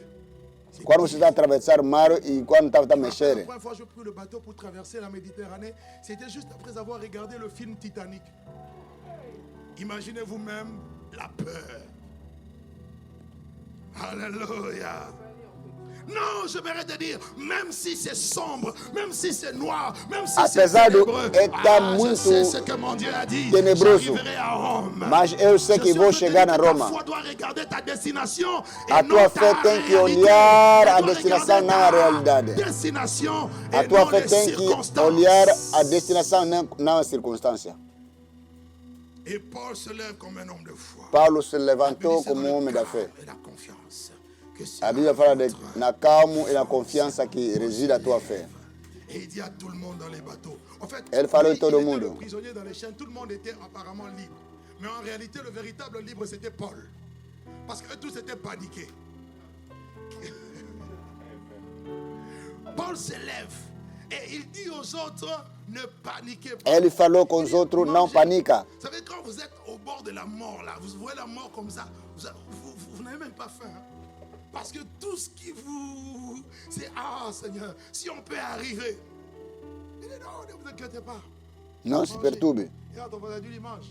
Quando você está atravessando o mar e quando está La mexer. première fois que j'ai pris le bateau pour traverser la Méditerranée, c'était juste après avoir regardé le film Titanic. Imaginez vous-même la peur. Alléluia. Non, je vais te dire, même si c'est sombre, même si c'est noir, même si c'est ténébreux, je sais ce que mon Dieu a dit. J'arriverai à Rome. Mas eu sei que vou chegar na Roma. Ta foi doit regarder ta destination. A tua fé tem que olhar a destinação, não a realidade. A tua fé tem que olhar a destinação, não a circunstância. Et Paul se lève comme un homme de foi. Paulo se levantou como um homem da fé. Et la confiance. A Bíblia fala na calma e na confiança que reside a tua fé. Et il dit à tout le monde dans les bateaux. En fait, Elle parlait lui, tout il le était monde. le prisonnier dans les chaînes. Tout le monde était apparemment libre. Mais en réalité, le véritable libre, c'était Paul. Parce que tous étaient paniqués. Paul se lève et il dit aux autres, ne paniquez pas. Ele falou com os outros, não panica. Vous savez, quand vous êtes au bord de la mort, là, vous voyez la mort comme ça, vous n'avez même pas faim. Hein? Parce que tout ce qui vous... C'est, ah Seigneur, si on peut arriver. Il dit non, ne vous inquiétez pas. Não se perturbe. Regarde, on va dire dimanche.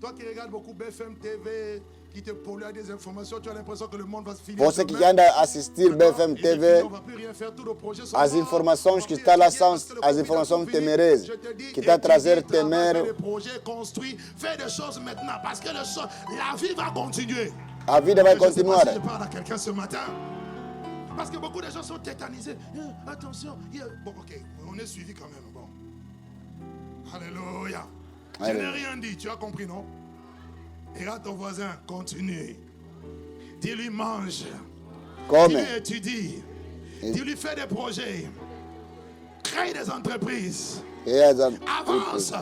Toi qui regardes beaucoup BFM TV, qui te pollue à des informations, tu as l'impression que le monde va se finir. Você que anda a assistir BFM TV, as informações que estão lá são as informações temerosas, que está a trazer temer. Fais des choses maintenant, parce que la vie va continuer. A vida vai continuar. Je parle à quelqu'un ce matin. Parce que beaucoup de gens sont tétanisés. Attention. Bon, ok, on est suivi quand même. Bon. Alléluia. Je n'ai rien dit, tu as compris, non? Regarde ton voisin, continue. Dis-lui mange. Dis-lui étudie. Dis-lui fais des projets. Crée des entreprises. Avance.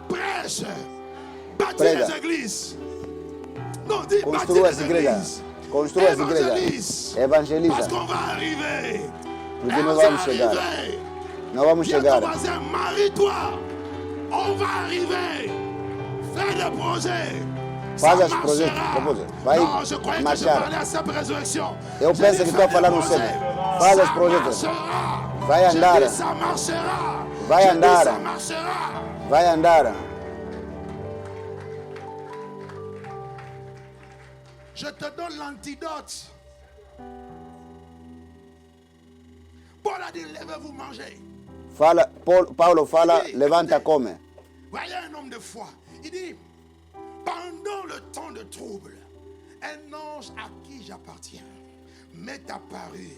Prêche. Bâtis les églises. Non, dis bâtis les églises. Construa as igrejas. Evangeliza. Parce qu'on va arriver. Porque nós vamos chegar. Nós vamos chegar. Marie-toi. On va arriver. Fais des projets. Faz os projetos. Vai marchar. Eu penso que estou a falar no céu. Faz os projetos. Vai andar. Vai andar. Vai andar. Je te donne l'antidote. Paul a dit, levez-vous, mangez. Paulo fala, levanta, come. Voyez un homme de foi. Il dit, pendant le temps de trouble, un ange à qui j'appartiens m'est apparu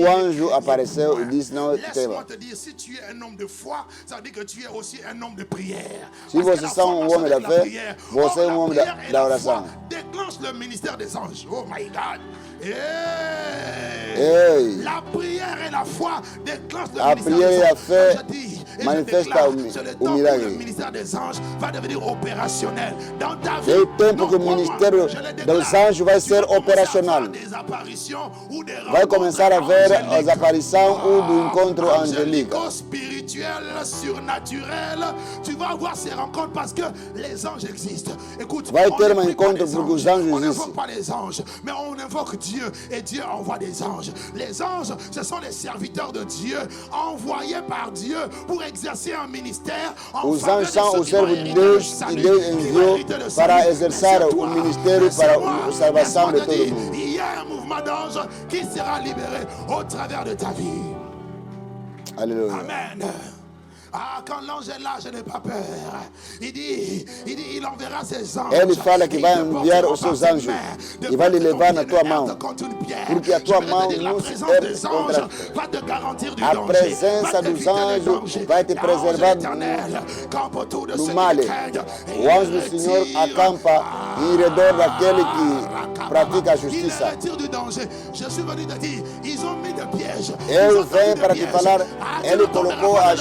anjo apareceu e disse, não tema. Laisse-moi te dire, si tu es un homme de foi, ça veut dire que tu es aussi un homme de prière. Se você é homem da fé, você é homem da oração. Déclenche le ministère des anges. Oh my God. Ei. La prière et la foi déclenchent le A ministère prière des e a anges. fé Je manifesta o milagre. Le ministère des anges va devenir opérationnel dans ta vie. Tem tempo que o ministério dos anjos vai ser operacional. Vai começar a ver as aparições do encontro angélico. Spirituel, surnaturel. Tu vas avoir ces rencontres parce que les anges existent. Écoute, vai ter um encontro porque os anjos on existem. n'invoque pas les anges, mais on invoque Dieu et Dieu envoie des anges. Les anges, ce sont les serviteurs de Dieu envoyés par Dieu pour exercer un ministère. Os anjos são os servos de Deus e Deus enviou para exercer o ministério para a salvação de todo mundo. Il y a un mouvement d'anges qui sera libéré au travers de ta vie. Alléluia. Amen. Ah, quand l'ange est là, je n'ai pas peur. Il dit, il enverra ses anges. Ele fala que vai enviar os seus anjos e vai lhe levar na tua mão, porque a tua mão não se ergue contra a presença dos anjos vai te preservar do mal. O anjo do Senhor acampa em redor daquele que pratica a justiça. Eu venho para te falar, ele colocou as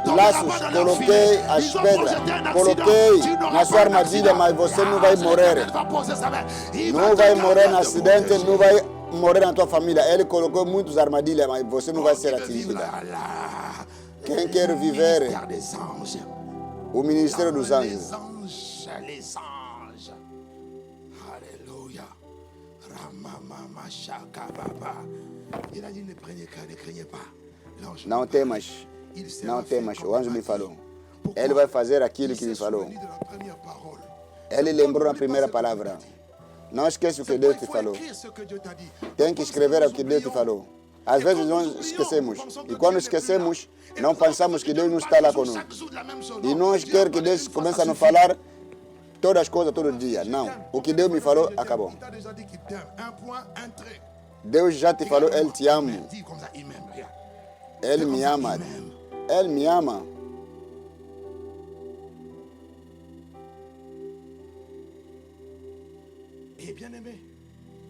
laços, coloquei as pedras, coloquei na sua armadilha, mas você não vai morrer. Não vai morrer no acidente, não vai morrer na tua família. Ele colocou muitas armadilhas, mas você não vai ser atingida. Quem quer viver o ministério dos anjos? Alléluia. Il a dit, ne craignez pas. Não temas, não temas. O anjo me falou. Ele vai fazer aquilo que me falou. Ele lembrou na primeira palavra. Não esqueça o que Deus te falou. Tem que escrever o que Deus te falou. Às vezes nós esquecemos. E quando esquecemos, não pensamos que Deus não está lá conosco. E nós queremos que Deus comece a nos falar todas as coisas todo dia. Não. O que Deus me falou, acabou. Deus já te falou, Ele te ama. Ele me ama. Ele me ama.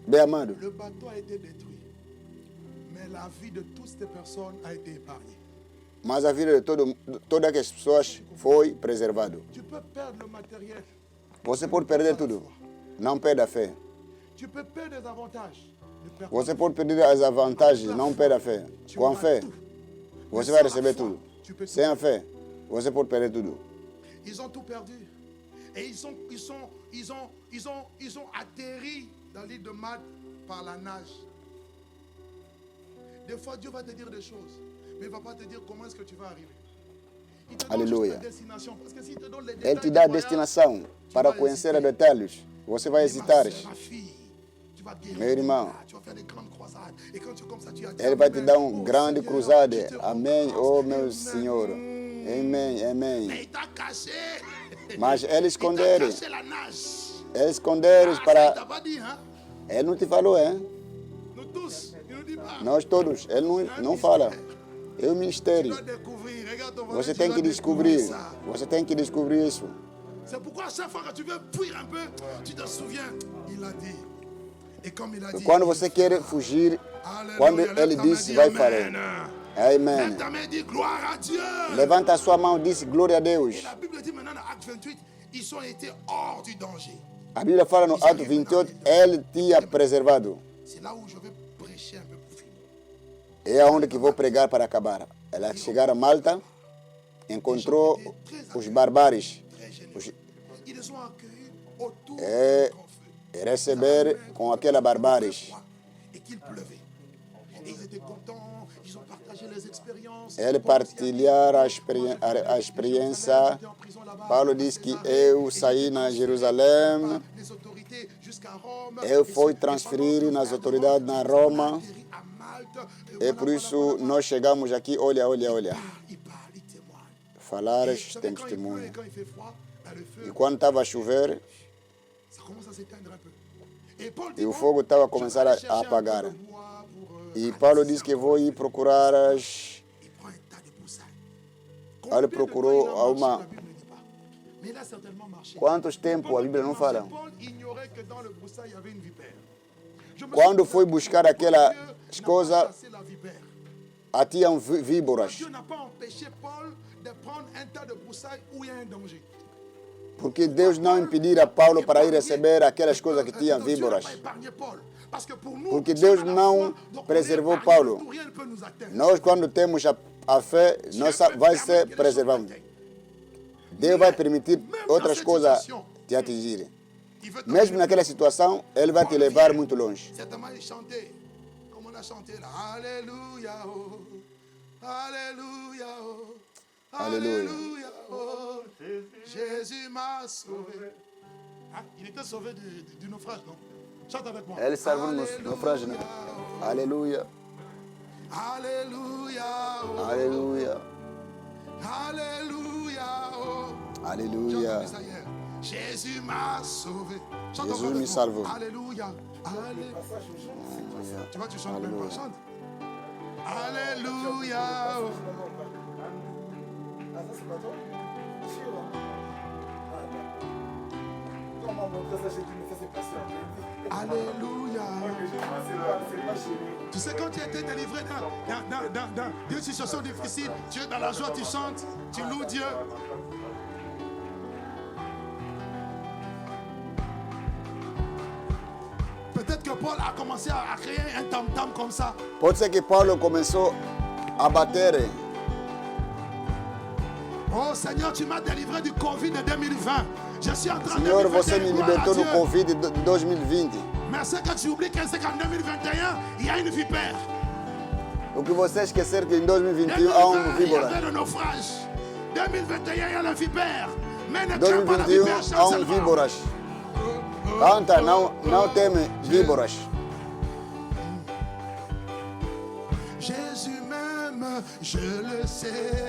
Bem amado. Le bateau a été détruit, mais la vie de toutes ces personnes a été épargnée. Mas a vida de todas as pessoas foi preservada. Tu peux perdre le matériel. Você pode perder tudo. Não perda a fé. Tu peux perdre des avantages. Você pode perder as vantagens, não perda a fé. Com a fé, você vai receber tudo. Sem a fé, você pode perder tudo. Ils ont tout perdu. Et ils ont atterri dans l'île de Malte par la nage. Des fois, Dieu va te dire des choses, mais il ne va pas te dire comment est-ce que tu vas arriver. Il te donne juste la destination. Parce que s'il te donne les détails, Ele te dá a destinação para conhecer os detalhes. Você vai hesitar. Meu irmão, Ele vai te dar uma grande cruzada. Amém, oh meu Senhor. Amém, amém. Mas Ele esconderam. Ele esconderam para... Ele não te falou, hein? Nós todos. Ele não fala. É o ministério. Você tem que descobrir. Você tem que descobrir isso. C'est pourquoi à chaque fois que tu veux fuir un peu, tu te souviens, il a dit. Et comme il a dit, quando você quer fugir, quando Ele disse, vai fazer. Amém. Levanta a sua mão e diz glória a Deus. La Bible dit maintenant dans Acte 28, ils ont été hors du danger. A Bíblia fala no Ato 28, Ele tinha preservado. C'est là où je vais prêcher un peu pour finir. É aonde que vou pregar para acabar. Ela chegar a Malta, encontrou os barbares. Ils ont accueilli autour E receber com aquela barbares. et qu'il pleuvait. Et ils étaient contents, ils ont partagé les expériences. Ele partilhar a experiência. Paulo diz que eu saí na Jerusalém, Les autorités jusqu'à Rome. eu fui transferido nas autoridades na Roma, e por isso nós chegamos aqui, olha. Il parle, il témoigne. Falar Vous savez, tem quand il pleut testemunho. et quand il fait froid, le feu, E quando estava a chover, ça commence à s'éteindre un peu. E o fogo estava a começar a apagar. E Paulo diz que vou ir procurar as... Ele procurou uma... Quantos tempos a Bíblia não fala? Quando foi buscar aquelas coisas, tinham víboras. Porque Deus não impedira Paulo para ir receber aquelas coisas que tinham víboras. Porque Deus não preservou Paulo. Nós, quando temos a fé, nós vai ser preservado. Deus vai permitir outras coisas te atingirem. Mesmo naquela situação, Ele vai te levar muito longe. Como on a chanté là, Alléluia, oh, Alléluia, oh, Alléluia, oh, Jésus m'a sauvé. Ah, il était sauvé du naufrage, non? Chante avec moi. Ele salvou no naufrágio, né? Aleluia. Alléluia, oh, Aleluia. Alléluia, oh. Aleluia. Jésus m'a sauvé. Chante Jésus encore me avec moi. salvou. Alléluia, Alléluia. Tu vois, tu chantes même pas, chante. Alléluia. Oh. Alléluia. Tu sais, quand tu as été délivré d'une situation difficile, tu es dans la joie, tu chantes, tu loues Dieu. Peut-être que Paul a commencé à créer un tam-tam comme ça. Pode ser que Paulo começou a bater. Oh Seigneur, tu m'as délivré du Covid de 2020. Je suis en train de Senhor, você me libertou do Covid de 2020. Mais c'est que tu oublies c'est qu'en 2021, il y a une vipère. O que você esquecer que em 2021 2020, há il y víbora. avait le naufrage. 2021, il y a la vipère. Mais ne crains pas la 2021 vipère, há chante seulement. víboras. Canta, não teme víboras. Jésus m'aime, je le sais.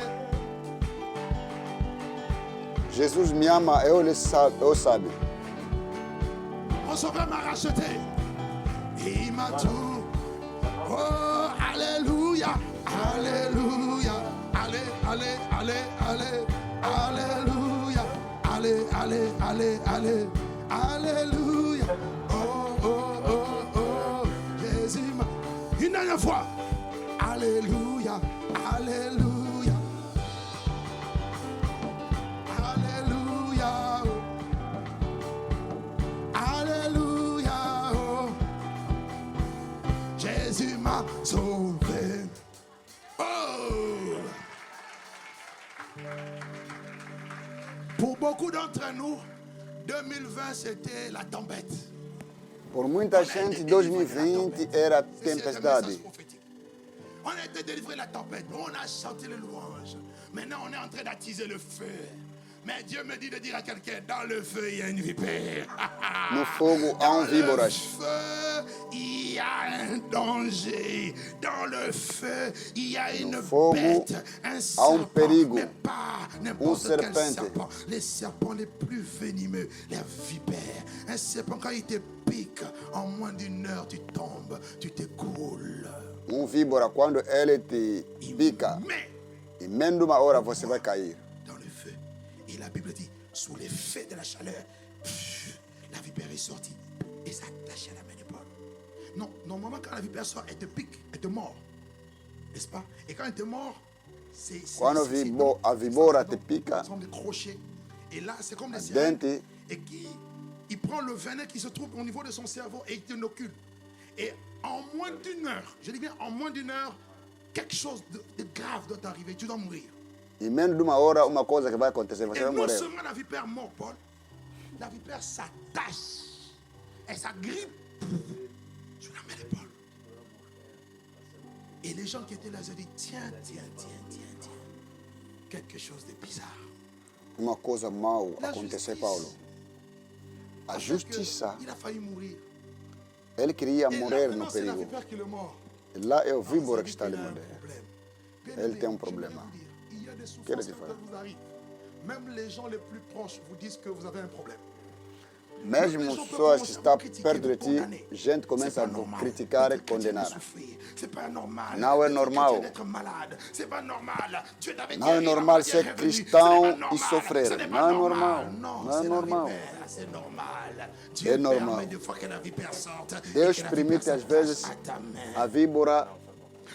Jesus me ama, eu sabe. Mon sauveur m'a racheté. Et il m'a tout. Oh, alléluia, alléluia. Allez, allez, allez, allez. Alléluia. Allez, allez, allez, allez. Alléluia. Oh, oh, oh, oh. Jésus m'a. Une dernière fois. Alléluia, alléluia. Alléluia. Alléluia. Oh. Jésus m'a sauvé. Oh. Pour beaucoup d'entre nous, 2020 c'était la tempête. Por muita gente, 2020 era tempestade. On a été délivré de la tempête. On a chanté les louanges. Maintenant, on est en train d'attiser le feu. Mais Dieu me dit de dire à quelqu'un, dans le feu, il y a une vipère. No fogo há víboras. Dans le feu, il y a un danger. Dans le feu, il y a une bête, un serpent, perigo, mais pas n'importe quel serpente. serpent. Les serpents les plus venimeux, les vipères. Un serpent, quand il te pique, en moins d'une heure, tu tombes, tu t'écroules. Víbora, quando ele te pica, em menos de uma hora você vai cair. Dans le feu. Et la Bible dit, sous l'effet de la chaleur, la vipère est sortie et s'attache à la main de Paul. Non, normalement, quand la vipère sort, elle te pique, elle te mord. N'est-ce pas? Et quand elle te mord, c'est Quando a víbora te pica, comme des crochets. Et là, c'est comme des dente, sirènes. Et il prend le venin qui se trouve au niveau de son cerveau et il te l'inocule. Et en moins d'une heure, je dis bien en moins d'une heure, quelque chose de grave doit t'arriver. Tu dois mourir. em menos de uma hora, uma coisa que vai acontecer, você Et vai non morrer. seulement la vipère mord Paul, la vipère s'attache et s'agrippe sur la main de Paul. Et les gens qui étaient là se disent, tiens, quelque chose de bizarre. Uma coisa mal aconteceu, justice. Paulo. A justiça, Il a failli mourir. ele queria Et morrer là, no maintenant, c'est la perigo. vipère qui le mord. Lá é o Ça víbora dit que está a qu'il lhe a un morder. problème. Bien Elle aimé, tem je problème. vais vous dire, il y a des Quel est souffrances le qui vous arrivent. Même les gens les plus proches vous disent que vous avez un problème. Mesmo pessoas que estão perto de ti, gente começa a criticar e condenar. Não é normal. Não é normal ser cristão e sofrer. Não é normal. Não é normal. É normal. Deus permite às vezes a víbora.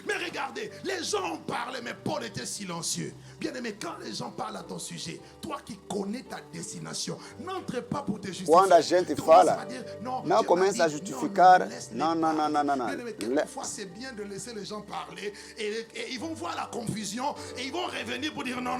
Mais regardez, les gens parlaient, mais Paul était silencieux. Bien-aimé, quand les gens parlent à ton sujet, toi qui connais ta destination, n'entre pas pour te justifier. Quando a gente fala, não começa a justificar. Não. Quelquefois, c'est bien de laisser les gens parler et ils vont voir la confusion et ils vont revenir pour dire non,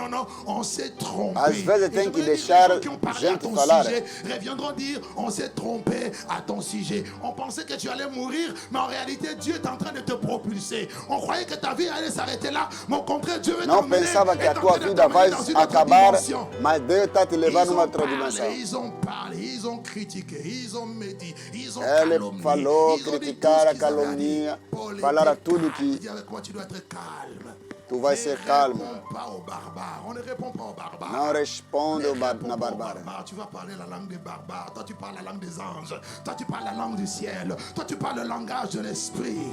on s'est trompé. Às vezes tem que deixar gente falar. Reviendront dire on s'est trompé à ton sujet. On pensait que tu allais mourir, mais en réalité, Dieu est en train de te propulser. On croyait que ta vie allait s'arrêter là, mais au contraire, Dieu veut não pensava que a tua vida vai acabar, mas Deus está te levando numa outra dimensão. Ils ont parlé, ils ont critiqué, ils ont médit, ils ont Ele calomnié. falou, Ils ont dit criticar, tout ce qu'ils avaient à calomnia, dire. Paul falar a était tudo calme. que Il dit avec moi, tu dois être calme. tu vai ser calmo. Ne réponds pas aux barbares. On ne répond pas aux barbares. Não responde Ne réponds na pas aux barbárie. barbares. Tu vas parler la langue des barbares. Toi, tu parles la langue des anges. Toi, tu parles la langue du ciel. Toi, tu parles le langage de l'esprit.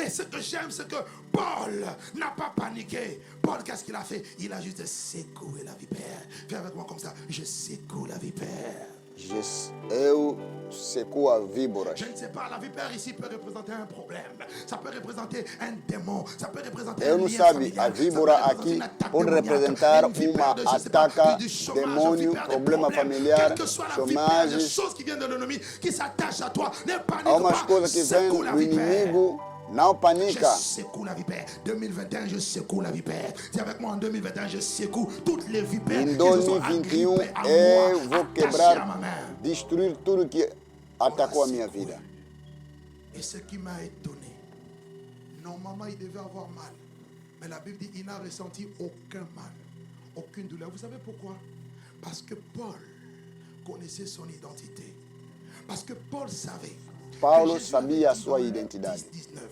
Et ce que j'aime, c'est que Paul n'a pas paniqué. Paul, qu'est-ce qu'il a fait? Il a juste secoué la vipère. Fais avec moi comme ça. Je secoue la vipère. Eu seco a víboras. Je ne sais pas, la vipère ici peut représenter un problème. Ça peut représenter un démon. Ça peut représenter Eu un não lien sabe, familial. a víbora aqui pode representar uma ataca, demônio, problema familiar, Quelle que soit la vipère, chômage. des choses qui viennent de l'ennemi, qui s'attachent à toi, ne panique Há umas pas. coisas que vêm Secoue la do vipère. inimigo, não panica. Je secoue la vipère. 2021, je secoue la vipère. Dis avec moi en 2021, je secoue toutes les vipères Em qui se sont 2021 agrippées à eu moi, vou attachées à ma quebrar, main. destruir tudo que atacou a minha vida. Et ce qui m'a étonné, normalement il devait avoir mal. Mais la Bible dit qu'il n'a ressenti aucun mal, aucune douleur. Vous savez pourquoi? Parce que Paul connaissait son identité. Parce que Paul savait. Paulo sabia a sua identidade. 19.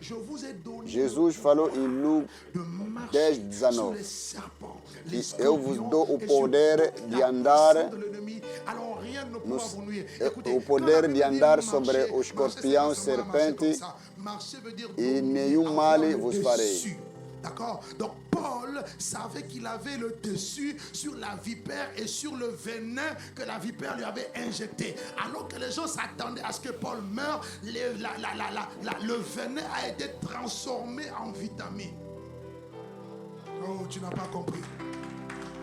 Je vous ai donné Jesus falou em Lucas de marcher 10, sur 19. les serpents, E les eu vos scorpions dou o et poder sur de la andar puissance de l'ennemi. Alors rien ne pourra vous nuire. Écoutez, o quand la poder Bible de dit andar marcher, sobre o marcher, escorpião, c'est pas seulement marcher serpente, comme ça. Marcher veut dire e dominer, nenhum mal avoir le vos farei. dessus. D'accord? Donc Paul savait qu'il avait le dessus sur la vipère et sur le venin que la vipère lui avait injecté. Alors que les gens s'attendaient à ce que Paul meure, le venin a été transformé en vitamine. Oh, tu n'as pas compris.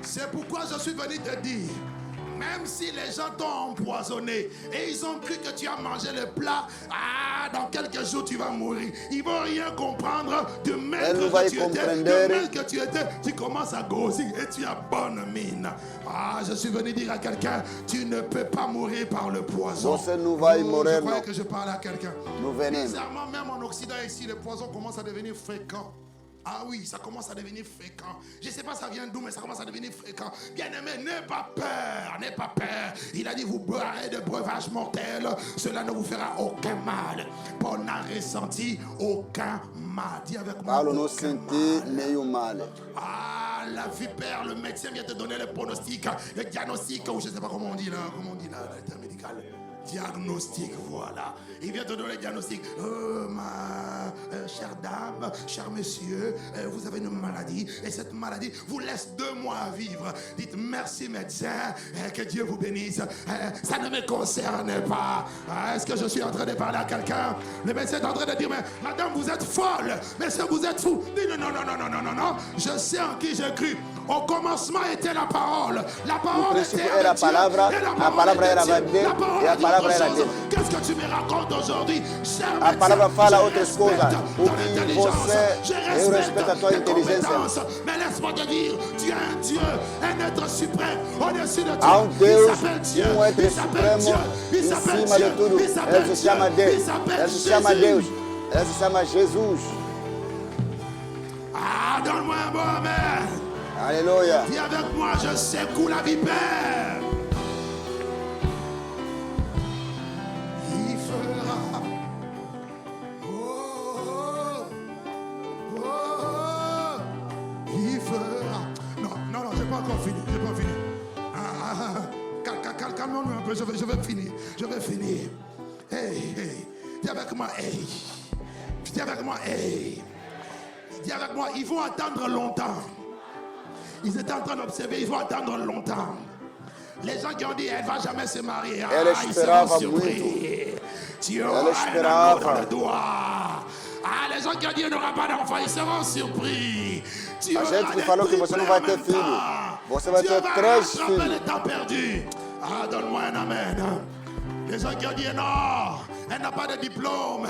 C'est pourquoi je suis venu te dire, même si les gens t'ont empoisonné et ils ont cru que tu as mangé le plat, dans quelques jours tu vas mourir. Ils vont rien comprendre. De même que tu étais, tu commences à grossir et tu as bonne mine. Je suis venu dire à quelqu'un, tu ne peux pas mourir par le poison. Je croyais que je parlais à quelqu'un. Bizarrement, même en Occident ici, le poison commence à devenir fréquent. Ah oui, ça commence à devenir fréquent. Je ne sais pas ça vient d'où, mais ça commence à devenir fréquent. Bien-aimé, n'aie pas peur, n'aie pas peur. Il a dit, vous boirez de breuvages mortels, cela ne vous fera aucun mal. Paul n'a ressenti aucun mal. Dis avec moi, Paulo não sentiu nenhum mal. La vipère, le médecin vient te donner le pronostic, le diagnostic, ou je ne sais pas comment on dit là, le terme médical. Diagnostic, voilà. Il vient te donner le diagnostic. Ma chère dame, cher monsieur, vous avez une maladie et cette maladie vous laisse 2 mois à vivre. Dites merci médecin, que Dieu vous bénisse. Ça ne me concerne pas. Est-ce que je suis en train de parler à quelqu'un? Le médecin est en train de dire, mais madame, vous êtes folle. Monsieur, vous êtes fou. Dis non. Je sais en qui j'ai cru. Au commencement était la parole. La parole était avec Dieu. A palavra era Deus e a palavra era Deus. Qu'est-ce que tu me racontes aujourd'hui? A palavra fala outras coisas. O que você, eu respeito a tua inteligência. Mais laisse-moi te dire, tu es un Dieu, un être suprême au-dessus de Há toi. Deus, Il être supremo, em cima de tudo. Ele se chama Deus. Ele se chama Deus. Ele se chama Jesus. Donne-moi un bon amen. Alléluia. Dis avec moi, je secoue la vipère. Il fera. Il fera. Non, j'ai pas encore fini. je vais finir. Je vais finir. Hey, hey. Dis avec moi, hey. Dis avec moi, hey. Dis avec moi, ils vont attendre longtemps. Ils étaient en train d'observer, ils vont attendre longtemps. Les gens qui ont dit, elle ne va jamais se marier. Ils seront surpris. Tu auras un anneau dans le doigt. Les gens qui ont dit, elle n'aura pas d'enfant, ils seront surpris. Tu auras gente que falou que você não vai ter filho, você vai ter 3 filhos. Le temps perdu. Donne-moi un amen. Les gens qui ont dit non, elle n'a pas de diplôme.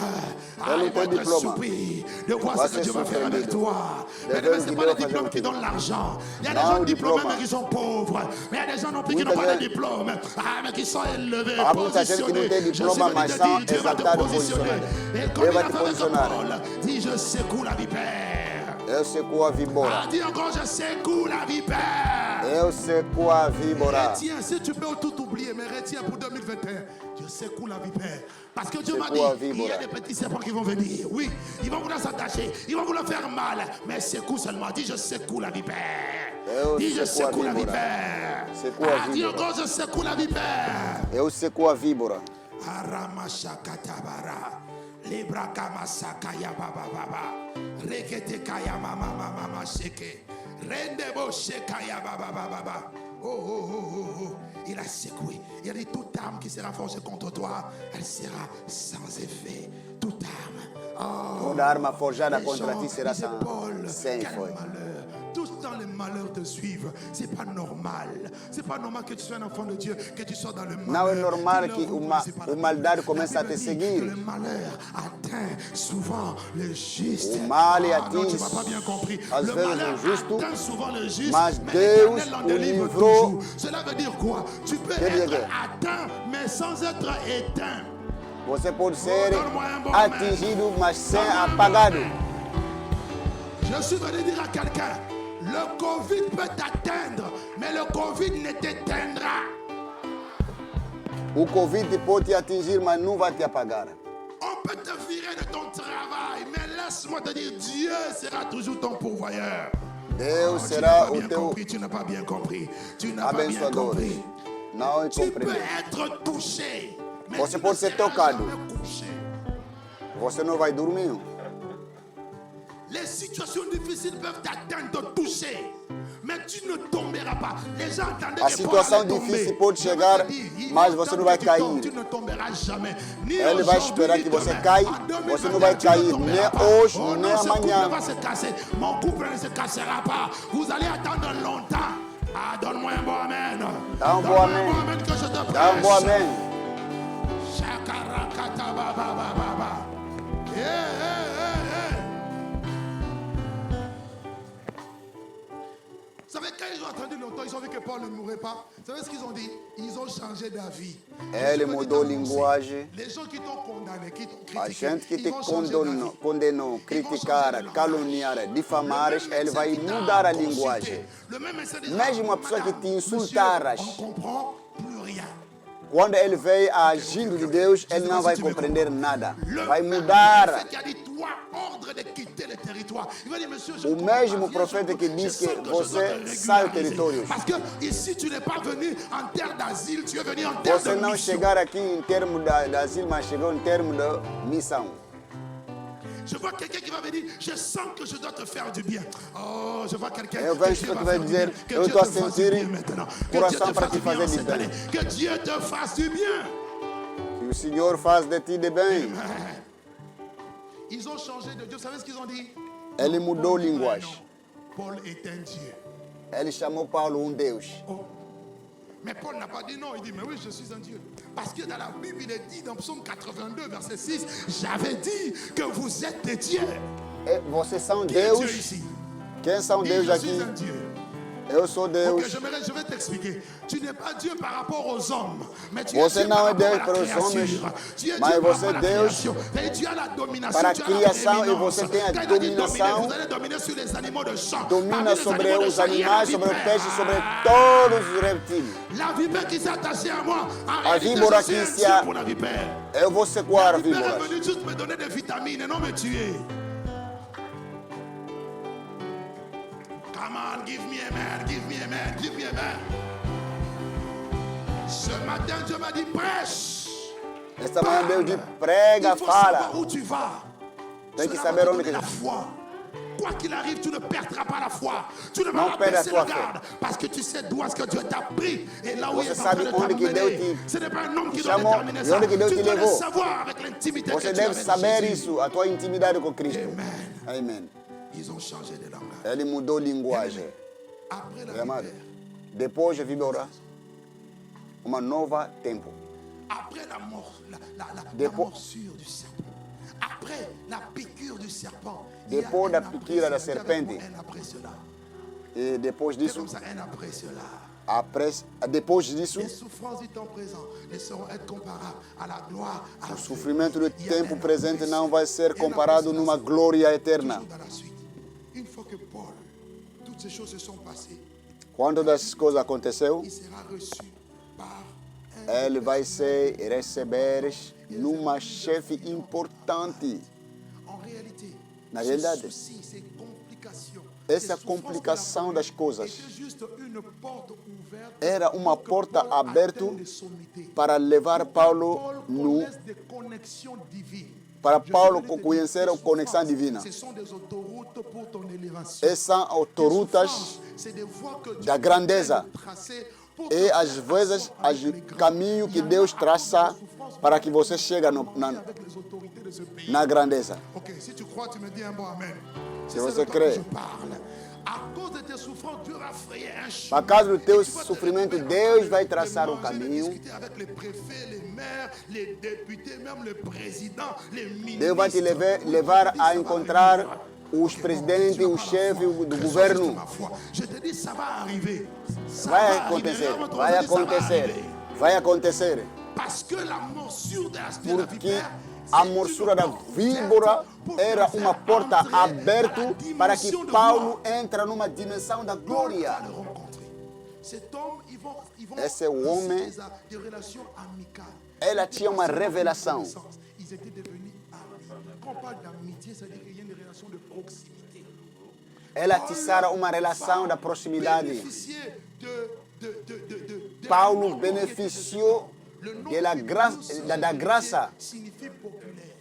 Elle va être surpris de voir ce que Dieu va faire avec toi. Mais ce n'est pas le diplôme qui donne l'argent. Il y a des gens diplômés mais qui sont pauvres. Mais il y a des gens non plus qui n'ont pas de diplôme, mais qui sont élevés, positionnés. Je suis venu te dire, Dieu va te positionner. Et comme il a fait avec Paul, dis je secoue la vipère. Eu secuo a víbora. Dis encore, je secoue la vipère. Eu secuo a víbora. Retiens, si tu peux tout oublier, mais retiens pour 2021. Je secoue la vipère. Parce que Dieu m'a dit, il y a des petits serpents qui vont venir. Oui, ils vont vouloir s'attacher, ils vont vouloir faire mal. Mais secoue seulement. Dis, je secoue la vipère. Dis, je secoue la vipère. Dis encore, je secoue la vipère. Eu secuo a víbora. Aramashakatabara. Librakamasakaya baba baba. Rekete kaya mama mama sheke. Rendebo shekaya baba baba. Oh. Il a secoué. Il a dit toute arme qui sera forgée contre toi, elle sera sans effet. Toute arme. Toda arma forjada contra ti será quel sem efeito. malheur. Tous dans les malheurs te suivent. C'est pas normal. C'est pas normal que tu sois un enfant de Dieu, que tu sois dans le malheur. Não é normal que o maldade comece a te seguir. Le malheur atteint souvent le juste. O mal Non, tu atinge n'as pas bien compris. às Le vezes malheur o justo, atteint souvent le juste, mas mais Deus l'Éternel en o délivre livrou. toujours. Cela veut dire quoi? Tu peux être atteint, mais sans être éteint. Você pode ser atingido, mas sem apagado. Je suis venu dire à quelqu'un, le Covid peut t'atteindre, mais le Covid ne t'éteindra. O Covid pode te atingir, mas não vai te apagar. On peut te virer de ton travail, mais laisse-moi te dire, Dieu sera toujours ton pourvoyeur. Deus será o teu Tu n'as pas bien compris. Tu n'as pas bien abençoador. compris. Não Tu peux compreender. être touché. Mais Você tu pode ne ser seras tocado. jamais couché. Você não vai dormir. Les situations difficiles peuvent t'atteindre, te toucher. Mais tu ne tomberas pas. Les gens attendaient A que situação Paul allait difícil tomber. pode Je veux chegar, te dire, il mas attend você não vai que tu tombes, cair. Tu ne tomberas jamais. Ni Ele vai esperar que você caia, você não vai cair, nem hoje, nem Ce couple amanhã. ne va se casser. Mon couple ne se cassera pas. Vous allez attendre longtemps. Donne-moi un bon amen. Dá um bom Donne-moi amém. un bon amen que je te Dá um bom prêche. amém. Shakarakata ba ba ba ba ba. Yeah. Vous savez, quand ils ont attendu longtemps, ils ont vu que Paul ne mourrait pas. Vous savez ce qu'ils ont dit? Ils ont changé d'avis. Ele mudou linguagem. Les gens qui t'ont condamné, qui t'ont A critiqué, gente que ils te vont changer d'avis. condenou, criticar, caluniar, difamar, ele vai mudar a linguagem. Le même médecin dit, Mesmo uma pessoa que te insultaras, on ne comprend plus rien. quando ele veio agindo de Deus, ele não vai compreender nada. Vai mudar. O mesmo profeta que diz que você sai do território. Você não chegar aqui em termos de asilo, mas chegou em termos de missão. Je vois quelqu'un qui va me dire, je sens que je dois te faire du bien. Oh, je vois quelqu'un Eu vejo que tu vai dizer, eu estou a sentir coração para te fazer de bem. Que Dieu te fasse du bien. Que o Senhor faz de ti de bem. Ils ont changé de Dieu. Vous savez ce qu'ils ont dit? Ele mudou linguagem. Paul est un Dieu. Ele chamou Paulo Deus. Oh. Mais Paul n'a pas dit non, il dit, mais oui, je suis un Dieu. Parce que dans la Bible, il est dit dans Psaume 82, verset 6, j'avais dit que vous êtes des dieux. E vocês são Qui est Dieu Deus. ici? Quem são Dis, Deus je aqui? suis un Dieu. Eu sou Deus. Ok, je vais t'expliquer. Tu n'es pas Dieu par rapport aux hommes, mais tu es Você Dieu não par é rapport Deus à la para os créature. homens, Tu es mas Dieu par você rapport à é la Deus création. Et tu as la domination, para a tu as criação la e você tem a prééminence. Quand il a dit dominação. dominer, vous allez dominer sur les animaux de champ. Domina Parmi les sobre animaux de os champ, il y a la animais, sobre o vipère. peixe, sobre todos os reptiles. La vipère qui s'est attachée à moi, en A réalité, víbora je suis que un se Dieu a- pour la vipère. Eu vou sequar a La vipère víbora. est venue juste me donner des vitamines et non me tuer. Come on, give me a man, give me a man, give me a man. Ce matin, Dieu m'a dit prêche. Esta manhã Deus diz, prega, Il faut fala. savoir où tu vas. Tem que Cela saber va te onde donner que... la foi. Quoi qu'il arrive, tu ne perdras pas la foi. Tu ne Não vas pas perde a baisser tua la fé. garde. Parce que tu sais d'où est-ce que Dieu t'a pris. Et là où Você il est en sabe train de onde que Deus t'amener. te Ce n'est pas un homme qui doit chamou déterminer e ça. onde que Deus Tu te dois le levou. savoir avec l'intimité que Você tu deve avais saber Jésus. isso, a tua intimidade com Cristo. Amen. Amém. Ils ont changé de langage. Ele mudou linguagem. Après la Meu amado, vipère, depois vibra uma nova tempo. après la mort, la Depois- morsure du serpent. Après la piqûre du serpent. Depois da piqûra da serpente. Un après cela. E depois C'est disso, comme ça, un après cela. depois disso, Les souffrances du temps présent ne seront être comparables à la gloire. À o sofrimento do tempo presente não vai ser comparado numa glória eterna. Toujours dans la suite. Une fois que Paul, toutes ces choses se sont passées, Quando das coisas aconteceu, il sera reçu par un. ele vai ser receber numa chefe importante. En réalité, Na realidade, ce souci, ces complications, essa ces souffrances complicação das coisas était juste une porte ouverte era uma pour que porta Paul aberta atteigne les sommités. para levar Paulo Paul no connaisse des connexions divines. para Je Paulo voulais te dire, conhecer a les conexão souffrances, divina. Ce sont des autoroutes pour ton élévation. Essas são Les autorutas souffrances, c'est des voies que Dieu da grandeza. peut tracer pour e te às faire vezes asseoir avec les o grands. caminho que Il y en a Deus à traça cause des souffrances para que você chegue avec les autorités de ce pays. na grandeza. Ok, si tu crois, tu me dis un bon amen. Se c'est você de toi crê. que je parle. À cause de tes souffrances, Dieu va frayer un chemin. Por causa do teu Et tu vas te sofrimento, lever Deus de vai traçar manger, de caminho. discuter avec les préfets, les maires, les députés, même le président, les ministres. Deus vai te levar a encontrar os presidentes, os chefes do governo. Je te dis, ça va arriver. Ça Vai va arriver. acontecer, Lève ton vai main, ça va acontecer, arriver. vai acontecer. Parce que la morsure de la Porque vipère, a c'est morsura une da porte víbora ouverte pour era te uma faire porta entrer dans aberta la para que dimension de Paulo gloire. entre numa dimensão da Paul glória. va le rencontrer. Cet homme, ils vont Esse homem, des relations amicales. ela tinha uma revelação. Ils étaient devenus amis. Quand on parle d'amitié, ça veut dire qu'il y a une relation de proximité. Ela atiçara uma relação da proximidade. Bénéficier de Paulo la beneficiou Le nom da Publius graça. signifie populaire.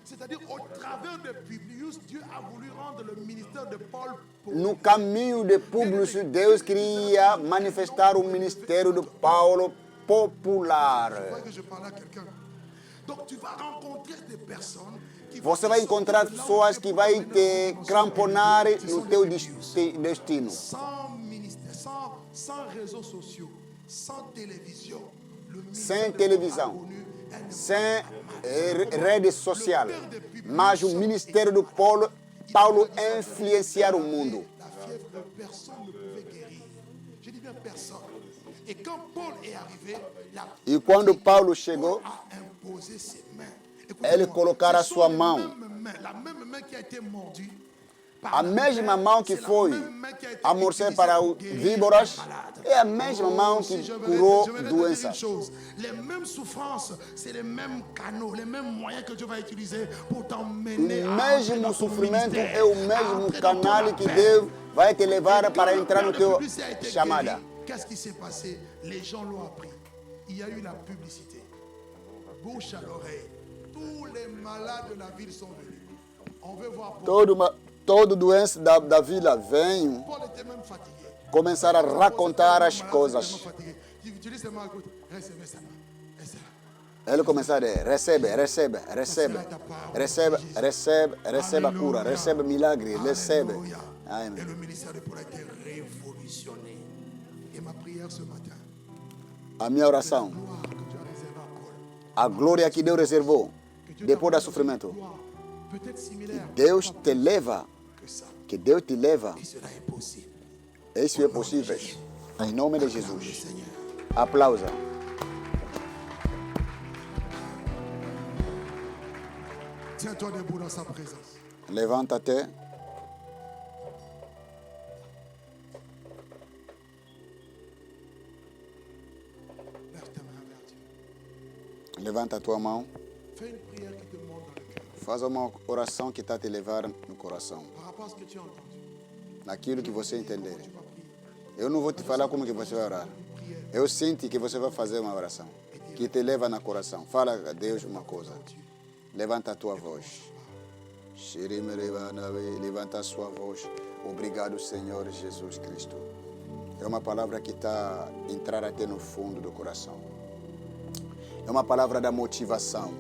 C'est-à-dire, au travers de Publius, Dieu a voulu rendre le ministère de Paul populaire. No caminho de Publius, Deus queria manifestar o ministério de Paulo popular. Je crois que je parle à quelqu'un. Donc, tu vas rencontrer des personnes qui Você vai encontrar pessoas que vão te cramponar no teu destino. sans ministère, sans réseaux sociaux, sans télévision. Le Sem ministère de televisão, Paul a connu un sem rede social. Mas o ministério do Paulo influenciar o mundo. La fièvre, personne ne pouvait guérir. Je dis bien personne. Et quand Paul est arrivé, E quando Paulo chegou, a imposé ses mains. ele colocara sua mão. La même main qui a été mordue. A mesma mão que foi a morcer para os víboras é a mesma mão que curou doenças. Les mêmes souffrances, c'est les mêmes canaux, les mêmes moyens que Dieu va utiliser pour O t'emmener mesmo sofrimento é o mesmo canal que Deus vai te levar para entrar no teu chamada. Qu'est-ce qui s'est passé? Les gens l'ont appris. Il y a eu la publicité. Bouche à l'oreille. Tous les malades de la ville sont venus. On veut voir Paul. Todo doença da vila vem Paul était même fatigué. começar a racontar as coisas. Tu dis seulement, écoute, recevez ça. Ele começar a recebe a cura, recebe milagre, recebe. Et le ministère de Paul a été révolutionné. Et ma prière ce matin, A minha oração, gloire que Dieu a réservée à Paul, a glória que Deus reservou depois do sofrimento. gloire peut-être similaire Deus te leva, que ça. que Deus te leva. Et cela est possible. Isso é possível. Em nome de Jesus. Seigneur. Aplausa. Tiens-toi debout dans sa présence. Levanta-te. Lève ta main vers Dieu. Levanta a tua mão. Fais une prière qui te monte dans le cœur. Faz uma oração que está te levar no coração. Par rapport à ce que tu as entendu. Naquilo que você entender. Tu vas prier. Eu não vou te falar como que você vai orar. Une prière Eu sinto que você vai fazer uma oração que te leva no coração. Fala a Deus uma coisa. Levanta a tua voz. Levanta a sua voz. Obrigado, Senhor Jesus Cristo. É uma palavra que está a entrar até no fundo do coração. É uma palavra da motivação.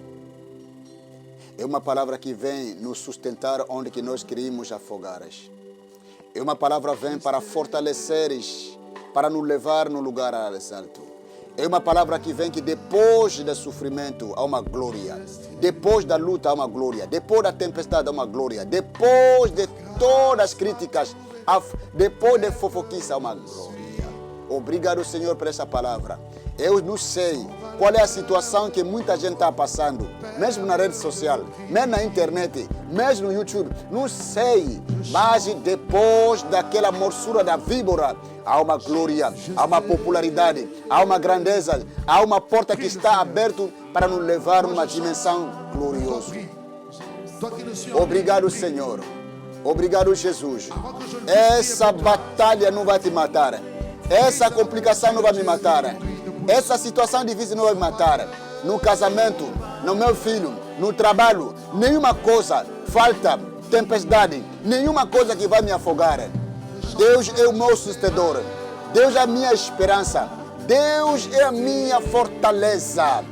É uma palavra que vem nos sustentar onde que nós queríamos afogar. É uma palavra que vem para fortaleceres, para nos levar no lugar alto. É uma palavra que vem que depois do sofrimento há uma glória. Depois da luta há uma glória. Depois da tempestade há uma glória. Depois de todas as críticas, depois de fofoquice há uma glória. Obrigado, Senhor, por essa palavra. Eu não sei qual é a situação que muita gente está passando, mesmo na rede social, mesmo na internet, mesmo no YouTube. Não sei, mas depois daquela morsura da víbora, há uma glória, há uma popularidade, há uma grandeza, há uma porta que está aberta para nos levar a uma dimensão gloriosa. Obrigado, Senhor. Obrigado, Jesus. Essa batalha não vai te matar. Essa complicação não vai me matar. Essa situação difícil não vai me matar. No casamento, no meu filho, no trabalho, nenhuma coisa, falta, tempestade, nenhuma coisa que vai me afogar. Deus é o meu sustentador. Deus é a minha esperança. Deus é a minha fortaleza.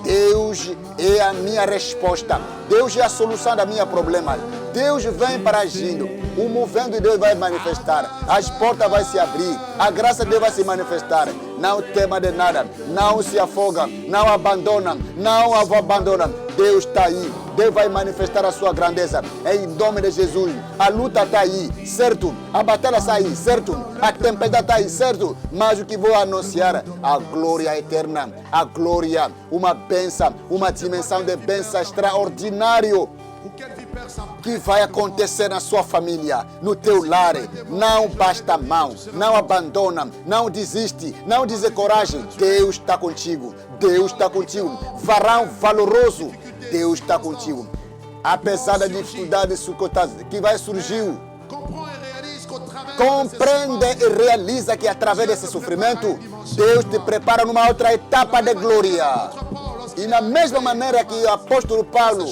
Deus é a minha resposta. Deus é a solução da minha problema. Deus vem para agindo. O movimento de Deus vai manifestar. As portas vão se abrir. A graça de Deus vai se manifestar. Não tema de nada. Não se afoga. Não abandona. Não abandona. Deus está aí. Deus vai manifestar a sua grandeza. Em nome de Jesus. A luta está aí, certo? A batalha está aí, certo? A tempestade está aí, certo? Mas o que vou anunciar? A glória eterna. A glória. Uma bênção. Uma dimensão de bênção extraordinária que vai acontecer na sua família, no teu lar. Não basta a mão, não abandona, não desiste, não desencoraje. Deus está contigo, Deus está contigo. Varão valoroso, Deus está contigo. Apesar da dificuldade que vai surgir, compreende e realiza que através desse sofrimento, Deus te prepara numa outra etapa de glória. E na mesma maneira que o apóstolo Paulo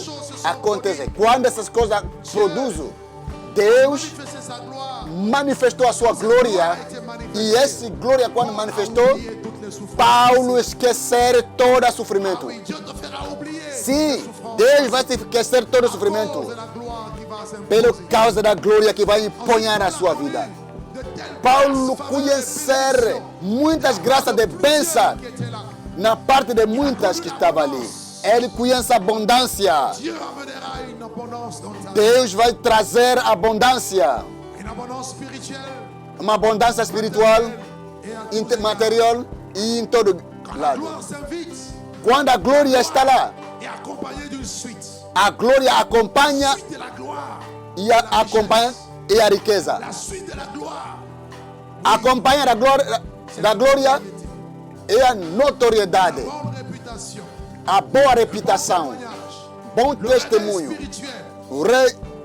acontece, quando essas coisas produzem, Deus manifestou a sua glória. E essa glória, quando manifestou, Paulo esquecer todo o sofrimento. Sim, Deus vai te esquecer todo o sofrimento pela causa da glória que vai empunhar na sua vida. Paulo conhecer muitas graças de bênção na parte de muitas que estavam ali. Ele conhece a abundância. Deus vai trazer abundância. Uma abundância espiritual, material e em todo lado. Quando a glória está lá, a glória acompanha e a riqueza. Acompanha da glória e a notoriedade, a boa reputação, bom testemunho,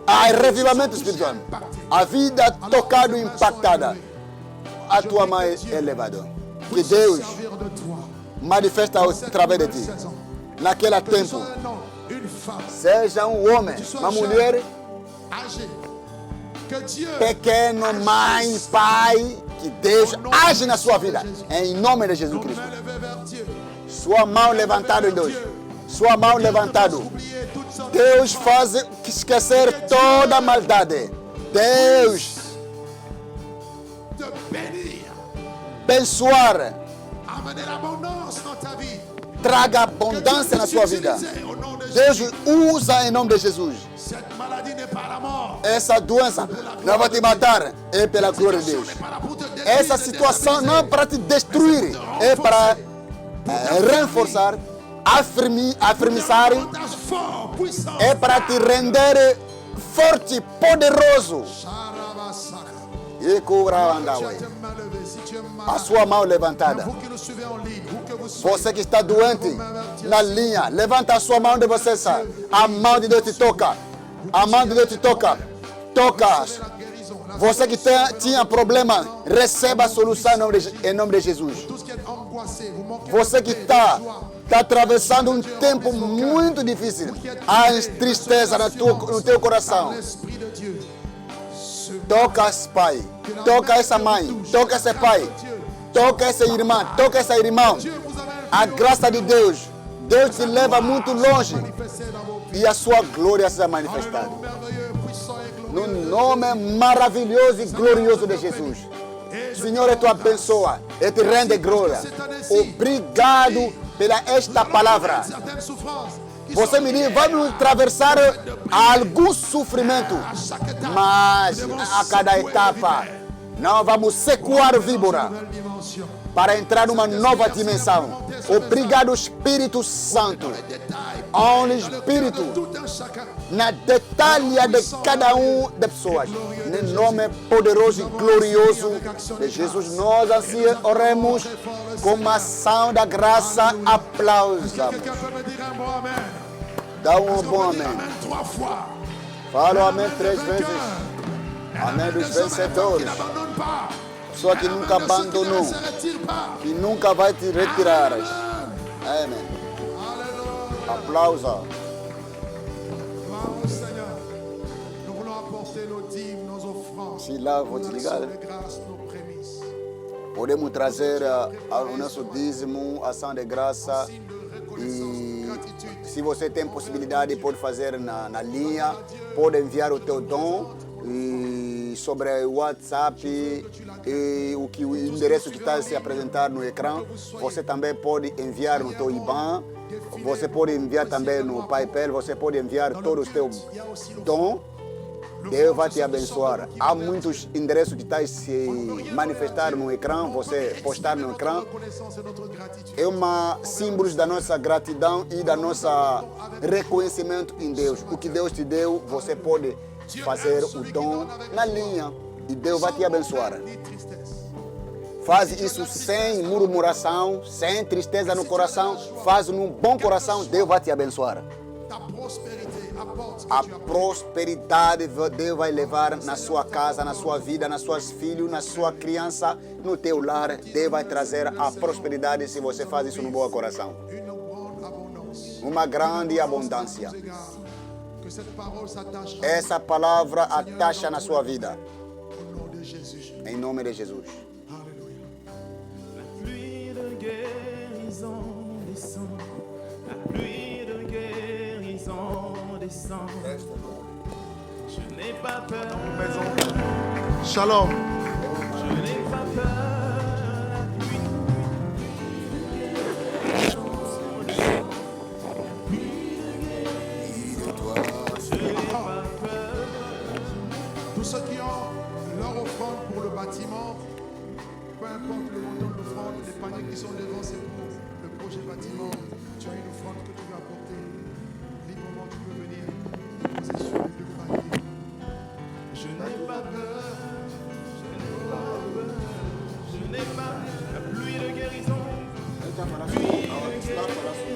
a revivimento espiritual, a vida tocada e impactada, a tua mão é elevada. Que Deus manifesta através de ti. Naquele tempo, seja um homem, uma mulher, pequeno, mãe, pai, que Deus age na sua vida, em nome de Jesus Cristo. Sua mão levantada, Deus. Sua mão levantada. Deus faz esquecer toda a maldade. Deus abençoar. Traga abundância na sua vida. Deus usa em nome de Jesus. Essa doença não vai te matar, é pela glória de Deus. Essa situação não é para te destruir, é para reforçar, afirmar, é para te render forte, poderoso. E cobra a sua mão levantada. Você que está doente na linha, levanta a sua mão de você. A mão de Deus te toca. A mão de Deus te toca. Toca. Você que tinha problema, receba a solução em nome de Jesus. angoissé, vous manquez Você de que paix, está de joie. atravessando um tempo muito difícil. Há tristeza no teu coração. L'Esprit de Dieu se Toca esse pai. Toca essa mãe. Toca esse pai. Toca essa irmã. Toca esse irmão. Dieu vous avez A graça de Deus. Deus te leva muito longe. manifesté dans vos vies. E a sua glória seja manifestada. Alléluia, merveilleux, puissant et No glorieux. nome maravilhoso e glorioso de Jesus. Et je Senhor, eu te abençoa. Eu te rende glória. Obrigado pela esta palavra. certaines souffrances qui Você me diz, vamos atravessar algum sofrimento, à chaque étape, mas a cada etapa não vamos secuar víbora nouvelle dimension. para entrar numa nova dimensão. Obrigado, Espírito Santo. Détail, Onde dans le cœur Espírito, de tout un chacun. na detalhe de cada das pessoas. No nome poderoso e glorioso de Jesus, nós assim oremos com uma ação da graça. Aplausos. Quelqu'un peut me dire un bon amen? Dá Est-ce um qu'on bom peut dire amém. amen 3 fois? Fala o amém Amen 3 de vezes. vainqueur. Amém dos Des hommes vencedores. qui n'abandonnent pas. Pessoa que Amen nunca de ceux qui ne abandonou, se retirent pas. que nunca vai te retirar. Amen. Amém. Alléluia. Aplausa. Gloire au Seigneur. Nous voulons apporter nos dîmes, nos offrandes, Se lá vou nos te ligar. actions de grâce, nos prémices. Podemos trazer o nosso dízimo, ação de graça. Signe de reconnaissance, de gratitude. Se você tem possibilidade, pode fazer na linha, pode enviar o teu dom e sobre o WhatsApp e o endereço que está se apresentar no ecrã. Você também pode enviar no teu IBAN, você pode enviar também no PayPal, você pode enviar todos os teus Il y a aussi l'offrande. dons. Deus vai te abençoar. Há muitos endereços que estão se manifestar no ecrã, você postar no ecrã. Reconnaissance et notre gratitude. É uma símbolo da nossa gratidão e da nossa reconhecimento em Deus. O que Deus te deu, você pode fazer o dom na linha e Deus vai te abençoar. Ni tristesse. Faz isso sem murmuração, sem tristeza no coração. Faz num bom coração, Deus vai te abençoar. Ta prospérité apporte ce que A tu as pour. prosperidade Deus vai levar na sua casa, na sua vida, nas suas filhos, na sua criança, no teu lar. Deus vai trazer a prosperidade se você faz isso no bom coração. Une grande abondance. Uma grande abundância. Que cette parole s'attache Essa palavra atacha na sua vida. au nom de Jésus. Em nome de Jesus. Alléluia. La pluie de guérison descend, la pluie de guérison descend. Je n'ai pas peur, Shalom. je n'ai pas peur. La pluie Tous ceux qui ont leur offrande pour le bâtiment, peu importe le montant de l'offrande, les paniers qui sont devant, c'est pour le projet bâtiment. Tu as une offrande que tu veux apporter. Librement, tu peux venir poser sur les deux paniers. Je n'ai pas peur, je n'ai pas peur, je n'ai pas la pluie de guérison, pluie de guérison.